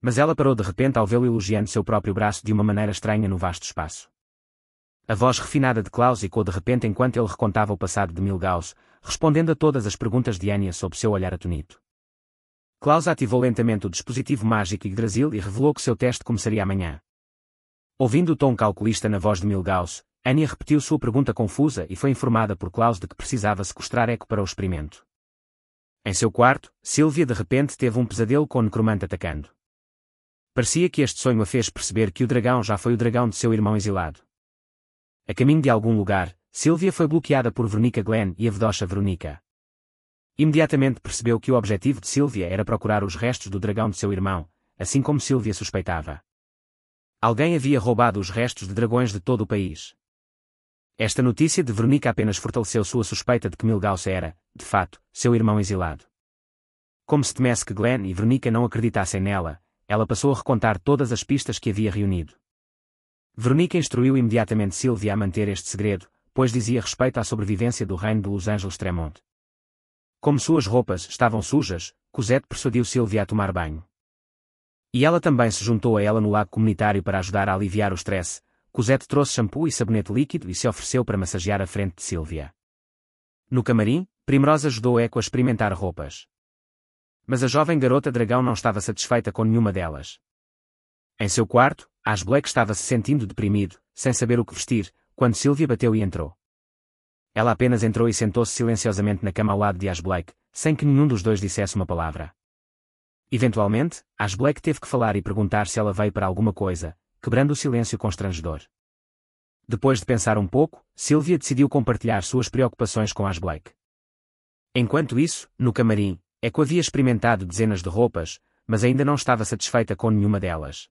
Mas ela parou de repente ao vê-lo elogiando seu próprio braço de uma maneira estranha no vasto espaço. A voz refinada de Klaus ecoou de repente enquanto ele recontava o passado de Milgauss, respondendo a todas as perguntas de Anya sob seu olhar atonito. Klaus ativou lentamente o dispositivo mágico Yggdrasil e revelou que seu teste começaria amanhã. Ouvindo o tom calculista na voz de Milgauss, Anya repetiu sua pergunta confusa e foi informada por Klaus de que precisava sequestrar Echo para o experimento. Em seu quarto, Sylvia de repente teve um pesadelo com o necromante atacando. Parecia que este sonho a fez perceber que o dragão já foi o dragão de seu irmão exilado. A caminho de algum lugar, Sylvia foi bloqueada por Veronica Glenn e a vedocha Veronica. Imediatamente percebeu que o objetivo de Sylvia era procurar os restos do dragão de seu irmão, assim como Sylvia suspeitava. Alguém havia roubado os restos de dragões de todo o país. Esta notícia de Veronica apenas fortaleceu sua suspeita de que Milgauss era, de fato, seu irmão exilado. Como se temesse que Glenn e Veronica não acreditassem nela, ela passou a recontar todas as pistas que havia reunido. Veronica instruiu imediatamente Sylvia a manter este segredo, pois dizia respeito à sobrevivência do reino de Los Angeles Tremont. Como suas roupas estavam sujas, Cosette persuadiu Sylvia a tomar banho. E ela também se juntou a ela no lago comunitário para ajudar a aliviar o stress. Cosette trouxe shampoo e sabonete líquido e se ofereceu para massagear a frente de Sylvia. No camarim, Primrose ajudou Echo a experimentar roupas. Mas a jovem garota dragão não estava satisfeita com nenhuma delas. Em seu quarto, Ash Blake estava se sentindo deprimido, sem saber o que vestir, quando Sylvia bateu e entrou. Ela apenas entrou e sentou-se silenciosamente na cama ao lado de Ash Blake, sem que nenhum dos dois dissesse uma palavra. Eventualmente, Ash Blake teve que falar e perguntar se ela veio para alguma coisa, quebrando o silêncio constrangedor. Depois de pensar um pouco, Sylvia decidiu compartilhar suas preocupações com Ash Blake. Enquanto isso, no camarim, Echo havia experimentado dezenas de roupas, mas ainda não estava satisfeita com nenhuma delas.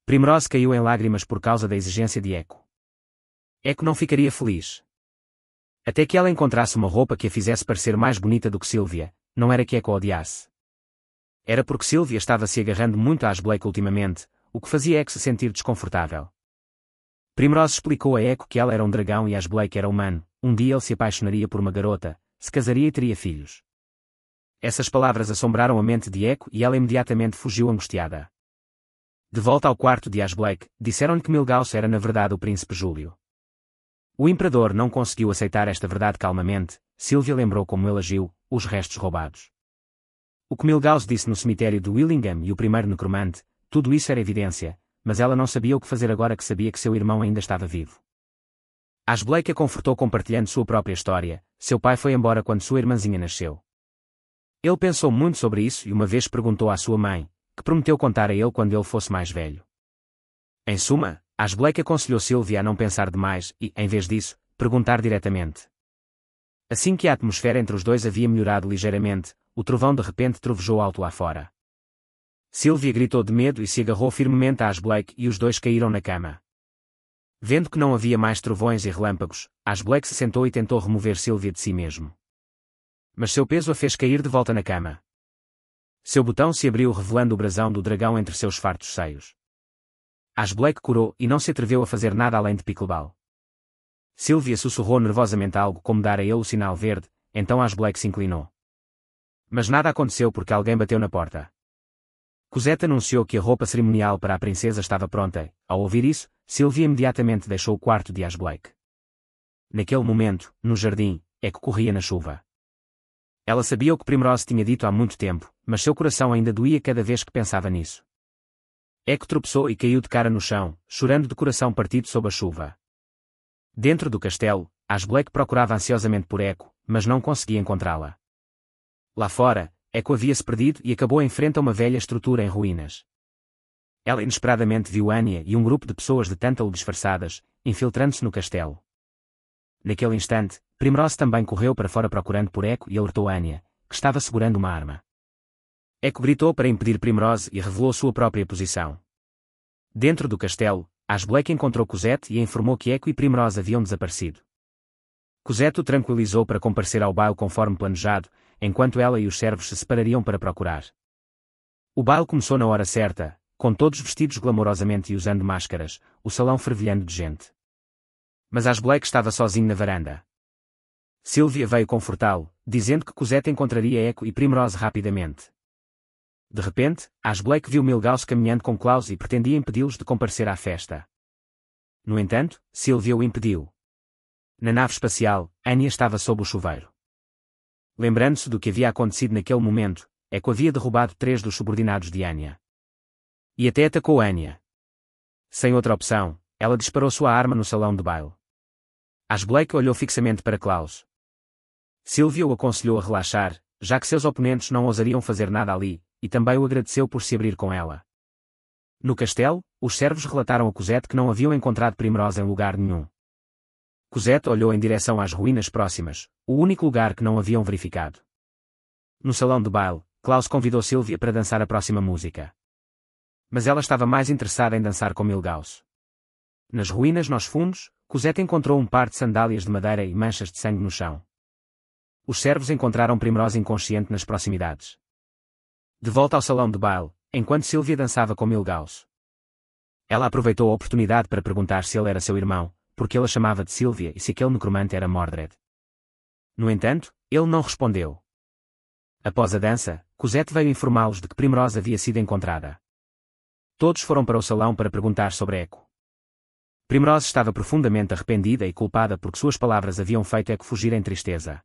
Primrose caiu em lágrimas por causa da exigência de Echo. Echo não ficaria feliz. Até que ela encontrasse uma roupa que a fizesse parecer mais bonita do que Sylvia, não era que Echo odiasse. Era porque Sylvia estava se agarrando muito a Ash Blake ultimamente, o que fazia Echo se sentir desconfortável. Primrose explicou a Echo que ela era um dragão e Ash Blake era humano. Um dia ele se apaixonaria por uma garota, se casaria e teria filhos. Essas palavras assombraram a mente de Echo e ela imediatamente fugiu angustiada. De volta ao quarto de Ash Blake, disseram-lhe que Milhouse era na verdade o príncipe Júlio. O imperador não conseguiu aceitar esta verdade calmamente. Sylvia lembrou como ele agiu, os restos roubados. O que Milhouse disse no cemitério de Willingham e o primeiro necromante, tudo isso era evidência, mas ela não sabia o que fazer agora que sabia que seu irmão ainda estava vivo. Ash Blake a confortou compartilhando sua própria história. Seu pai foi embora quando sua irmãzinha nasceu. Ele pensou muito sobre isso e uma vez perguntou à sua mãe, que prometeu contar a ele quando ele fosse mais velho. Em suma, Ash Blake aconselhou Sylvia a não pensar demais e, em vez disso, perguntar diretamente. Assim que a atmosfera entre os dois havia melhorado ligeiramente, o trovão de repente trovejou alto lá fora. Sylvia gritou de medo e se agarrou firmemente a Ash Blake e os dois caíram na cama. Vendo que não havia mais trovões e relâmpagos, Ash Blake se sentou e tentou remover Sylvia de si mesmo. Mas seu peso a fez cair de volta na cama. Seu botão se abriu revelando o brasão do dragão entre seus fartos seios. Ash Blake corou e não se atreveu a fazer nada além de pickleball. Sylvia sussurrou nervosamente algo como dar a ele o sinal verde, então Ash Blake se inclinou. Mas nada aconteceu porque alguém bateu na porta. Cosette anunciou que a roupa cerimonial para a princesa estava pronta. Ao ouvir isso, Sylvia imediatamente deixou o quarto de Ash Blake. Naquele momento, no jardim, Echo corria na chuva. Ela sabia o que Primrose tinha dito há muito tempo, mas seu coração ainda doía cada vez que pensava nisso. Echo tropeçou e caiu de cara no chão, chorando de coração partido sob a chuva. Dentro do castelo, Ash Blake procurava ansiosamente por Echo, mas não conseguia encontrá-la. Lá fora, Echo havia-se perdido e acabou em frente a uma velha estrutura em ruínas. Ela inesperadamente viu Anya e um grupo de pessoas de tântalo disfarçadas, infiltrando-se no castelo. Naquele instante, Primrose também correu para fora procurando por Echo e alertou Anya, que estava segurando uma arma. Echo gritou para impedir Primrose e revelou sua própria posição. Dentro do castelo, Ash Blake encontrou Cosette e informou que Echo e Primrose haviam desaparecido. Cosette o tranquilizou para comparecer ao baile conforme planejado, enquanto ela e os servos se separariam para procurar. O baile começou na hora certa, com todos vestidos glamourosamente e usando máscaras, o salão fervilhando de gente. Mas Ash Blake estava sozinho na varanda. Sylvia veio confortá-lo, dizendo que Cosette encontraria Echo e Primrose rapidamente. De repente, Ash Blake viu Milhouse caminhando com Klaus e pretendia impedi-los de comparecer à festa. No entanto, Sylvia o impediu. Na nave espacial, Anya estava sob o chuveiro. Lembrando-se do que havia acontecido naquele momento, Echo havia derrubado 3 dos subordinados de Anya. E até atacou Anya. Sem outra opção, ela disparou sua arma no salão de baile. Ash Blake olhou fixamente para Klaus. Sylvia o aconselhou a relaxar, já que seus oponentes não ousariam fazer nada ali, e também o agradeceu por se abrir com ela. No castelo, os servos relataram a Cosette que não haviam encontrado Primrose em lugar nenhum. Cosette olhou em direção às ruínas próximas, o único lugar que não haviam verificado. No salão de baile, Klaus convidou Sylvia para dançar a próxima música. Mas ela estava mais interessada em dançar com Milhouse. Nas ruínas nos fundos, Cosette encontrou um par de sandálias de madeira e manchas de sangue no chão. Os servos encontraram Primrose inconsciente nas proximidades. De volta ao salão de baile, enquanto Sylvia dançava com Milhouse. Ela aproveitou a oportunidade para perguntar se ele era seu irmão, porque ele a chamava de Sylvia e se aquele necromante era Mordred. No entanto, ele não respondeu. Após a dança, Cosette veio informá-los de que Primrose havia sido encontrada. Todos foram para o salão para perguntar sobre Echo. Primrose estava profundamente arrependida e culpada porque suas palavras haviam feito Echo fugir em tristeza.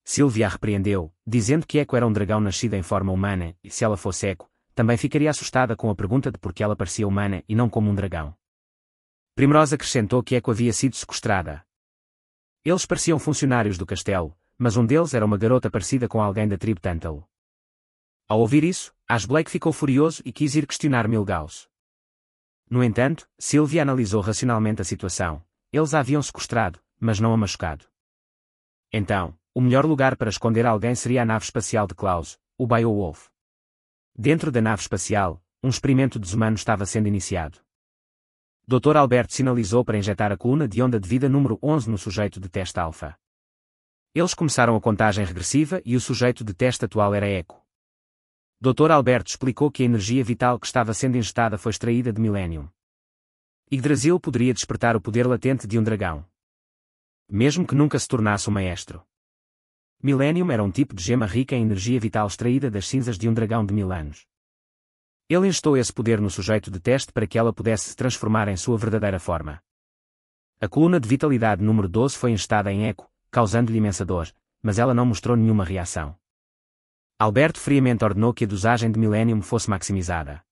Sylvia a repreendeu, dizendo que Echo era um dragão nascido em forma humana, e se ela fosse Echo, também ficaria assustada com a pergunta de por que ela parecia humana e não como um dragão. Primrose acrescentou que Echo havia sido sequestrada. Eles pareciam funcionários do castelo, mas um deles era uma garota parecida com alguém da tribo Tântalo. Ao ouvir isso, Ash Blake ficou furioso e quis ir questionar Milhouse. No entanto, Sylvia analisou racionalmente a situação. Eles a haviam sequestrado, mas não a machucado. Então, o melhor lugar para esconder alguém seria a nave espacial de Klaus, o Beowulf. Dentro da nave espacial, um experimento desumano estava sendo iniciado. Dr. Alberto sinalizou para injetar a coluna de onda de vida número 11 no sujeito de teste alfa. Eles começaram a contagem regressiva e o sujeito de teste atual era Echo. Dr. Alberto explicou que a energia vital que estava sendo injetada foi extraída de Millennium. Yggdrasil poderia despertar o poder latente de um dragão, mesmo que nunca se tornasse um maestro. Millennium era um tipo de gema rica em energia vital extraída das cinzas de um dragão de 1000 anos. Ele instou esse poder no sujeito de teste para que ela pudesse se transformar em sua verdadeira forma. A coluna de vitalidade número 12 foi instada em Echo, causando-lhe imensa dor, mas ela não mostrou nenhuma reação. Alberto friamente ordenou que a dosagem de Millennium fosse maximizada.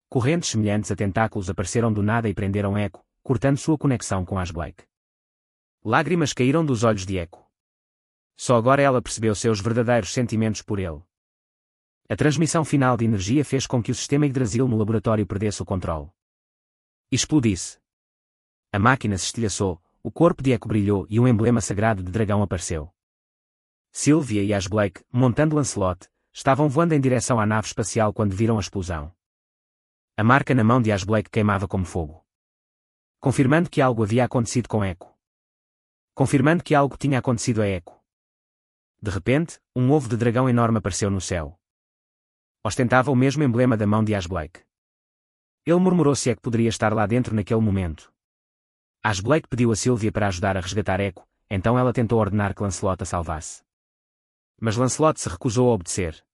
Correntes semelhantes a tentáculos apareceram do nada e prenderam Echo, cortando sua conexão com Ashblake. Lágrimas caíram dos olhos de Echo. Só agora ela percebeu seus verdadeiros sentimentos por ele. A transmissão final de energia fez com que o sistema Yggdrasil no laboratório perdesse o controle. Explodisse. A máquina se estilhaçou, o corpo de Echo brilhou e um emblema sagrado de dragão apareceu. Sylvia e Ashblake, montando Lancelot, estavam voando em direção à nave espacial quando viram a explosão. A marca na mão de Ashblake queimava como fogo. Confirmando que algo havia acontecido com Echo. Confirmando que algo tinha acontecido a Echo. De repente, um ovo de dragão enorme apareceu no céu. Ostentava o mesmo emblema da mão de Ashblake. Ele murmurou se Echo poderia estar lá dentro naquele momento. Ashblake pediu a Sylvia para ajudar a resgatar Echo, então ela tentou ordenar que Lancelot a salvasse. Mas Lancelot se recusou a obedecer.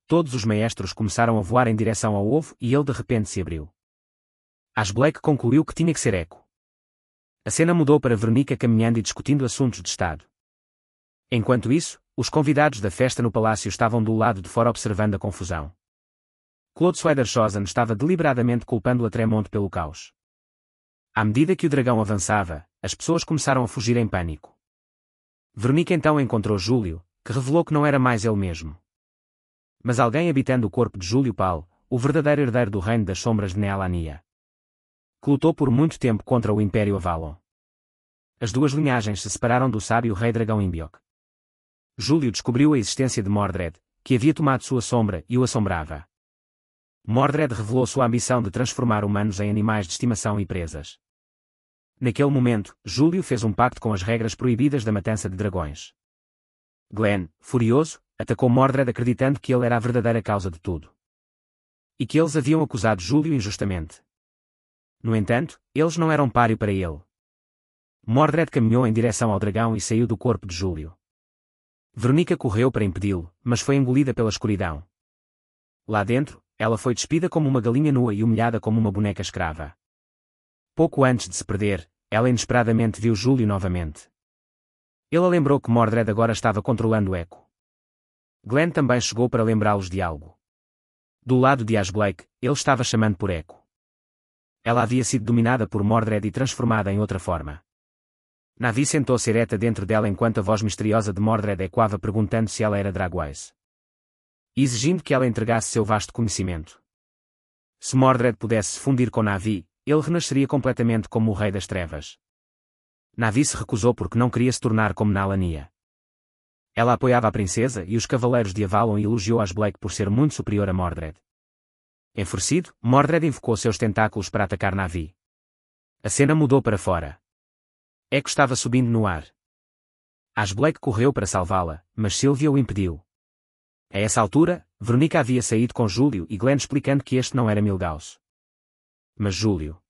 Todos os maestros começaram a voar em direção ao ovo e ele de repente se abriu. Ashblake concluiu que tinha que ser Echo. A cena mudou para Veronica caminhando e discutindo assuntos de Estado. Enquanto isso, os convidados da festa no palácio estavam do lado de fora observando a confusão. Claude Swedershosen estava deliberadamente culpando a Tremont pelo caos. À medida que o dragão avançava, as pessoas começaram a fugir em pânico. Veronica então encontrou Júlio, que revelou que não era mais ele mesmo. Mas alguém habitando o corpo de Júlio Pal, o verdadeiro herdeiro do reino das sombras de Nealania, que lutou por muito tempo contra o Império Avalon. As duas linhagens se separaram do sábio rei dragão Imbiok. Júlio descobriu a existência de Mordred, que havia tomado sua sombra e o assombrava. Mordred revelou sua ambição de transformar humanos em animais de estimação e presas. Naquele momento, Júlio fez um pacto com as regras proibidas da matança de dragões. Glenn, furioso, atacou Mordred acreditando que ele era a verdadeira causa de tudo. E que eles haviam acusado Júlio injustamente. No entanto, eles não eram páreo para ele. Mordred caminhou em direção ao dragão e saiu do corpo de Júlio. Veronica correu para impedi-lo, mas foi engolida pela escuridão. Lá dentro, ela foi despida como uma galinha nua e humilhada como uma boneca escrava. Pouco antes de se perder, ela inesperadamente viu Júlio novamente. Ele lembrou que Mordred agora estava controlando Echo. Glenn também chegou para lembrá-los de algo. Do lado de Ashblake, ele estava chamando por Echo. Ela havia sido dominada por Mordred e transformada em outra forma. Navi sentou-se ereta dentro dela enquanto a voz misteriosa de Mordred ecoava perguntando se ela era Dragwise. Exigindo que ela entregasse seu vasto conhecimento. Se Mordred pudesse se fundir com Navi, ele renasceria completamente como o Rei das Trevas. Navi se recusou porque não queria se tornar como Nalania. Ela apoiava a princesa e os cavaleiros de Avalon e elogiou Ashblake por ser muito superior a Mordred. Enfurecido, Mordred invocou seus tentáculos para atacar Navi. A cena mudou para fora. Echo estava subindo no ar. Ashblake correu para salvá-la, mas Sylvia o impediu. A essa altura, Veronica havia saído com Júlio e Glenn explicando que este não era Milgaus. Mas Júlio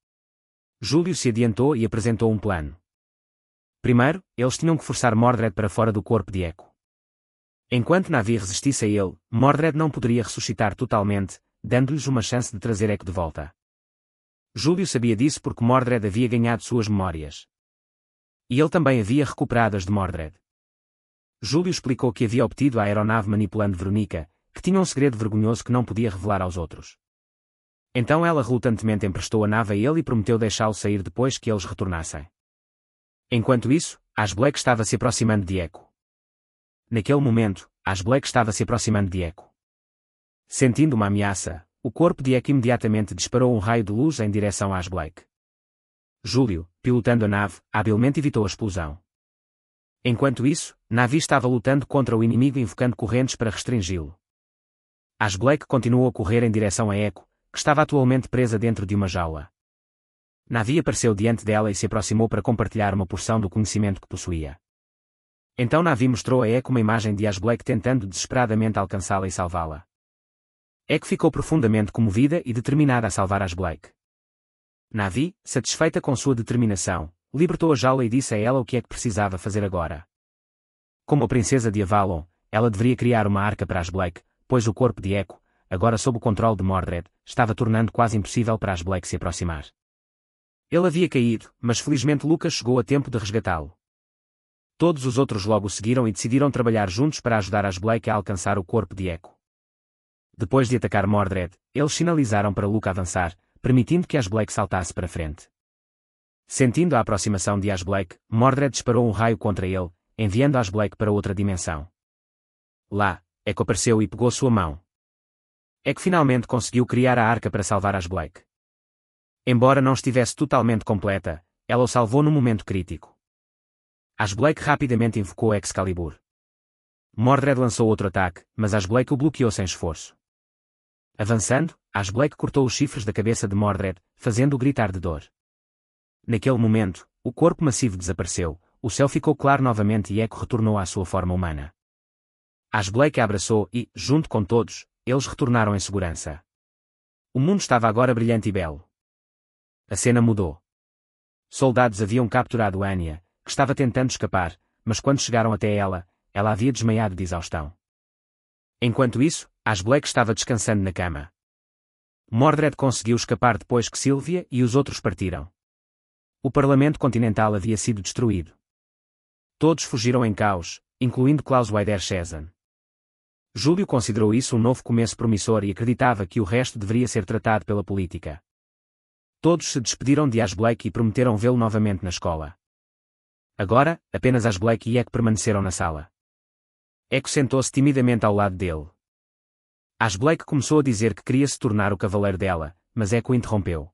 se adiantou e apresentou um plano. Primeiro, eles tinham que forçar Mordred para fora do corpo de Echo. Enquanto Navi resistisse a ele, Mordred não poderia ressuscitar totalmente, dando-lhes uma chance de trazer Echo de volta. Júlio sabia disso porque Mordred havia ganhado suas memórias. E ele também havia recuperado as de Mordred. Júlio explicou que havia obtido a aeronave manipulando Veronica, que tinha um segredo vergonhoso que não podia revelar aos outros. Então ela relutantemente emprestou a nave a ele e prometeu deixá-lo sair depois que eles retornassem. Enquanto isso, Ashblake estava se aproximando de Echo. Naquele momento, Ashblake estava se aproximando de Echo. Sentindo uma ameaça, o corpo de Echo imediatamente disparou um raio de luz em direção a Ashblake. Júlio, pilotando a nave, habilmente evitou a explosão. Enquanto isso, Navi estava lutando contra o inimigo invocando correntes para restringi-lo. Ashblake continuou a correr em direção a Echo, que estava atualmente presa dentro de uma jaula. Navi apareceu diante dela e se aproximou para compartilhar uma porção do conhecimento que possuía. Então Navi mostrou a Echo uma imagem de Ashblake tentando desesperadamente alcançá-la e salvá-la. Echo ficou profundamente comovida e determinada a salvar Ashblake. Na'vi, satisfeita com sua determinação, libertou a jaula e disse a ela o que é que precisava fazer agora. Como a princesa de Avalon, ela deveria criar uma arca para as Blake, pois o corpo de Echo, agora sob o controle de Mordred, estava tornando quase impossível para as Blake se aproximar. Ele havia caído, mas felizmente Lucas chegou a tempo de resgatá-lo. Todos os outros logo seguiram e decidiram trabalhar juntos para ajudar as Blake a alcançar o corpo de Echo. Depois de atacar Mordred, eles sinalizaram para Luke avançar, permitindo que as Blake saltasse para frente. Sentindo a aproximação de as Blake, Mordred disparou um raio contra ele, enviando as Blake para outra dimensão. Lá, Echo apareceu e pegou sua mão. Echo finalmente conseguiu criar a arca para salvar as Blake. Embora não estivesse totalmente completa, ela o salvou num momento crítico. As Blake rapidamente invocou Excalibur. Mordred lançou outro ataque, mas as Blake o bloqueou sem esforço. Avançando, as Blake cortou os chifres da cabeça de Mordred, fazendo-o gritar de dor. Naquele momento, o corpo massivo desapareceu, o céu ficou claro novamente e Echo retornou à sua forma humana. As Blake a abraçou e, junto com todos, eles retornaram em segurança. O mundo estava agora brilhante e belo. A cena mudou. Soldados haviam capturado Anya, que estava tentando escapar, mas quando chegaram até ela havia desmaiado de exaustão. Enquanto isso, as Blake estava descansando na cama. Mordred conseguiu escapar depois que Sylvia e os outros partiram. O Parlamento Continental havia sido destruído. Todos fugiram em caos, incluindo Klaus Wiedershessen. Júlio considerou isso um novo começo promissor e acreditava que o resto deveria ser tratado pela política. Todos se despediram de as Blake e prometeram vê-lo novamente na escola. Agora, apenas as Blake e Echo permaneceram na sala. Echo sentou-se timidamente ao lado dele. As Blake começou a dizer que queria se tornar o cavaleiro dela, mas Echo interrompeu.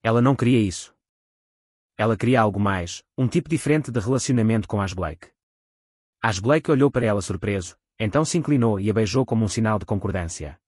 Ela não queria isso. Ela queria algo mais, um tipo diferente de relacionamento com as Blake. As Blake olhou para ela surpreso, então se inclinou e a beijou como um sinal de concordância.